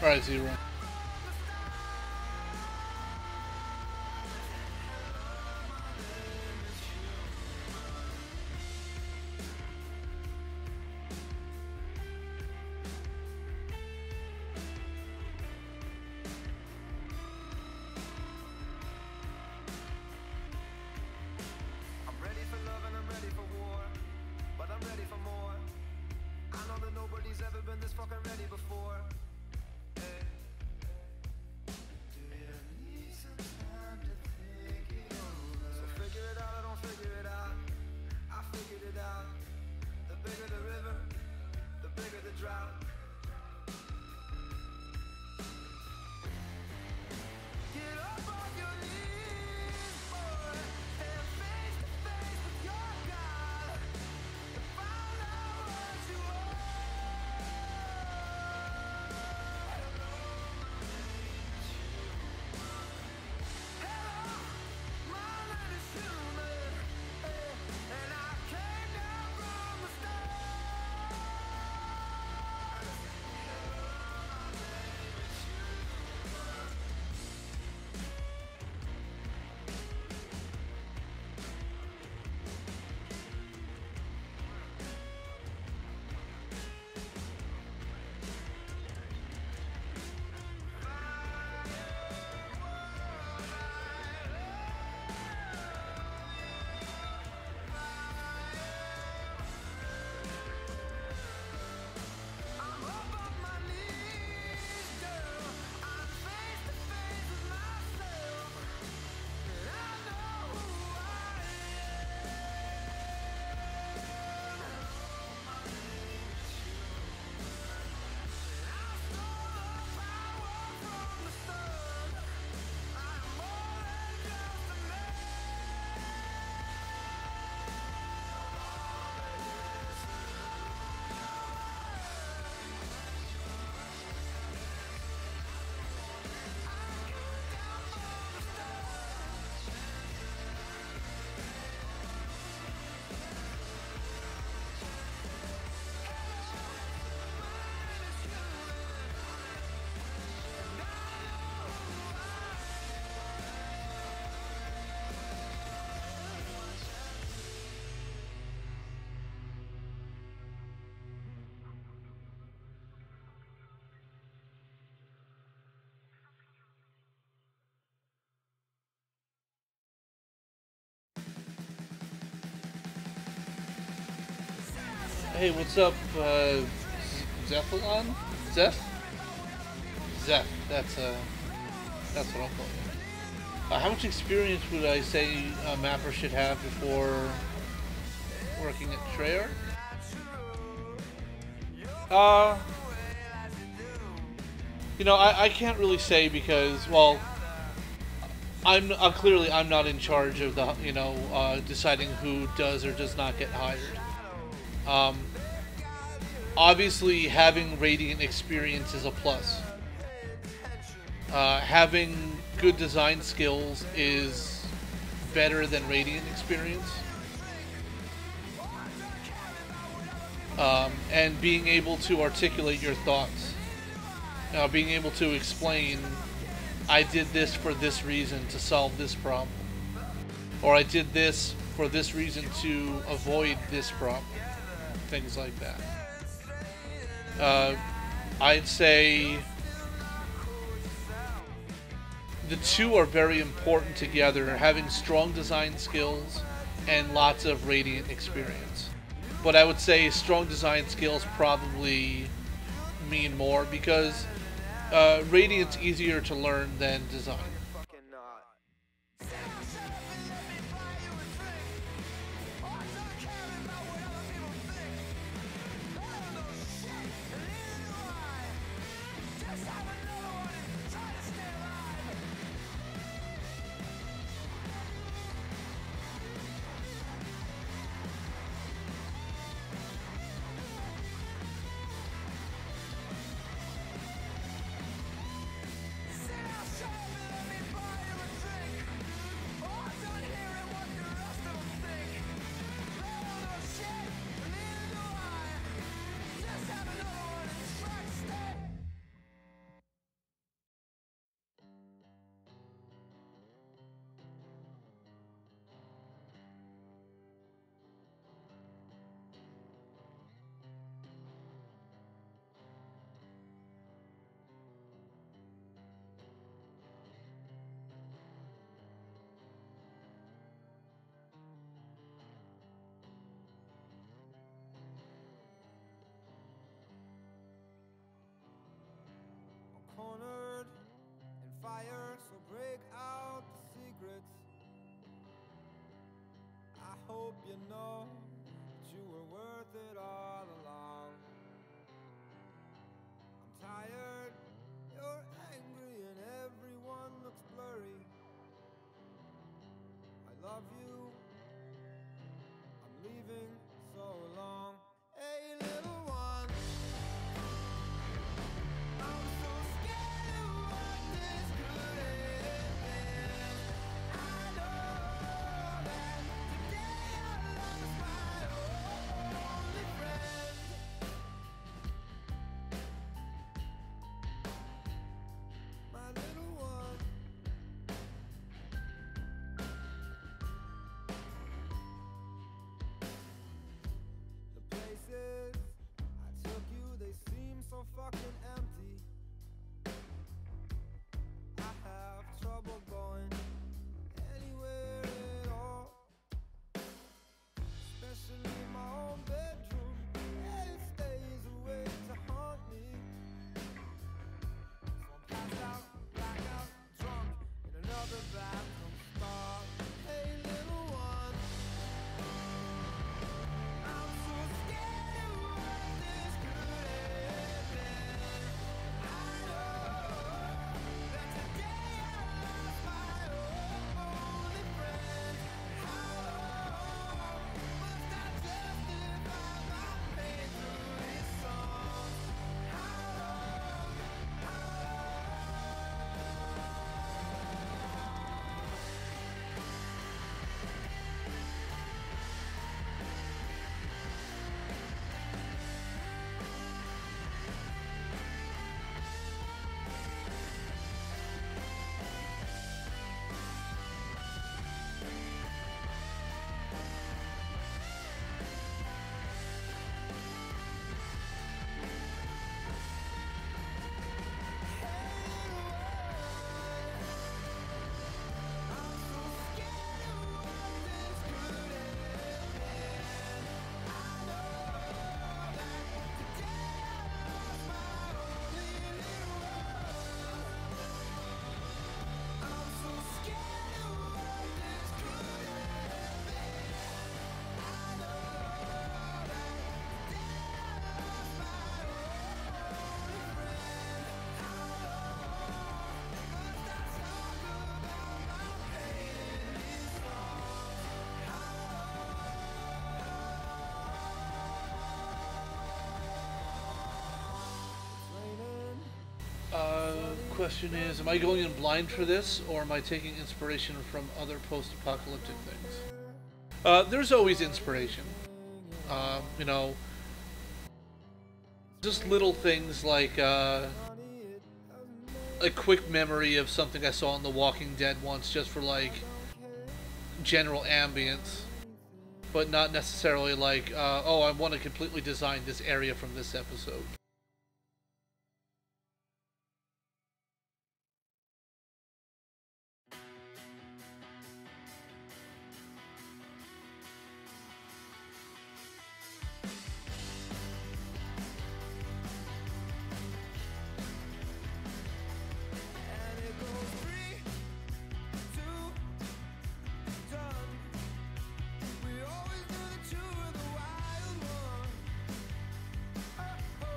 Alright, Zero. I'm ready for love and never been this fucking ready before. Hey. Do you need some time to think it over? So figure it out, I don't figure it out. I figured it out. The bigger the river, the bigger the drought. Get up on your knees, boy. Stand face to face with your God. And find out what you are. Hello, my name is human, and I came down from the stars. I'm up on my knees, girl. I'm face to face with myself, and I know who I am. My name is human. I stole the power from the sun. I'm more than just a man. Hey, what's up, Zephalon? Zeph? Zeph, that's what I'm calling it. How much experience would I say a mapper should have before working at Treyarch? I can't really say because, well, I'm not in charge of the deciding who does or does not get hired. Obviously, having Radiant experience is a plus. Having good design skills is better than Radiant experience. And being able to articulate your thoughts. Being able to explain, I did this for this reason to solve this problem. Or I did this for this reason to avoid this problem. Things like that. I'd say the two are very important together, having strong design skills and lots of Radiant experience. But I would say strong design skills probably mean more because Radiant's easier to learn than design. fucking not. cornered in fire, so break out the secrets. I hope you know that you were worth it all along. I'm tired, you're angry, and everyone looks blurry. I love you, I'm leaving, so long. Hey, little one, I'm so scared of what this could have been. I know that today I lost my only friend. My little one. The places I took you, they seem so fucking empty. I have trouble going anywhere at all, especially my own bedroom. It stays away to haunt me. So I'm passed out, blackout, drunk in another bathroom stall. Hey, little one, I'm so scared of what this could have been. I know that today I lost my only friend. How long must I justify my pain through these songs? How long? Question is, am I going in blind for this, or am I taking inspiration from other post-apocalyptic things? There's always inspiration. You know, just little things like a quick memory of something I saw on The Walking Dead once, just for like general ambience, but not necessarily like, oh, I want to completely design this area from this episode. And it goes 3, 2, done. We always knew that you were the wild one. Oh,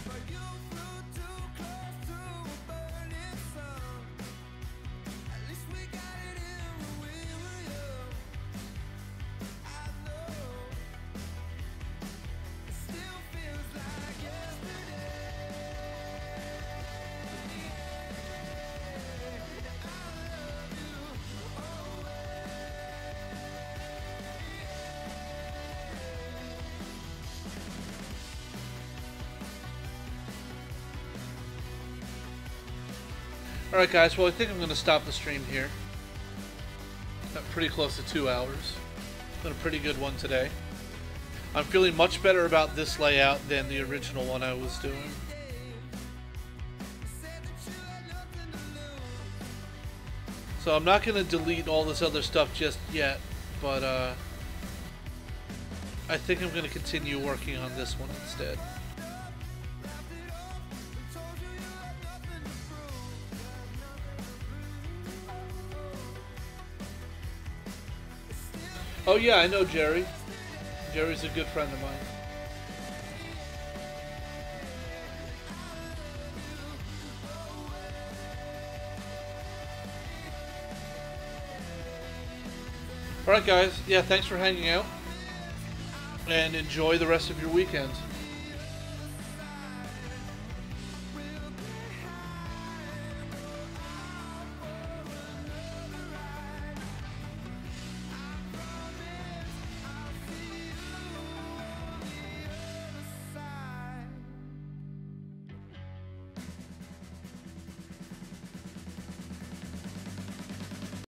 but you flew too close to a burning sun. At least we got it in when we were young. I know it still feels like yesterday. Alright guys, well I think I'm going to stop the stream here. Got pretty close to 2 hours. Been a pretty good one today. I'm feeling much better about this layout than the original one I was doing. So I'm not going to delete all this other stuff just yet, but I think I'm going to continue working on this one instead. Oh yeah, I know Jerry. Jerry's a good friend of mine. Alright guys, yeah, thanks for hanging out. And enjoy the rest of your weekend.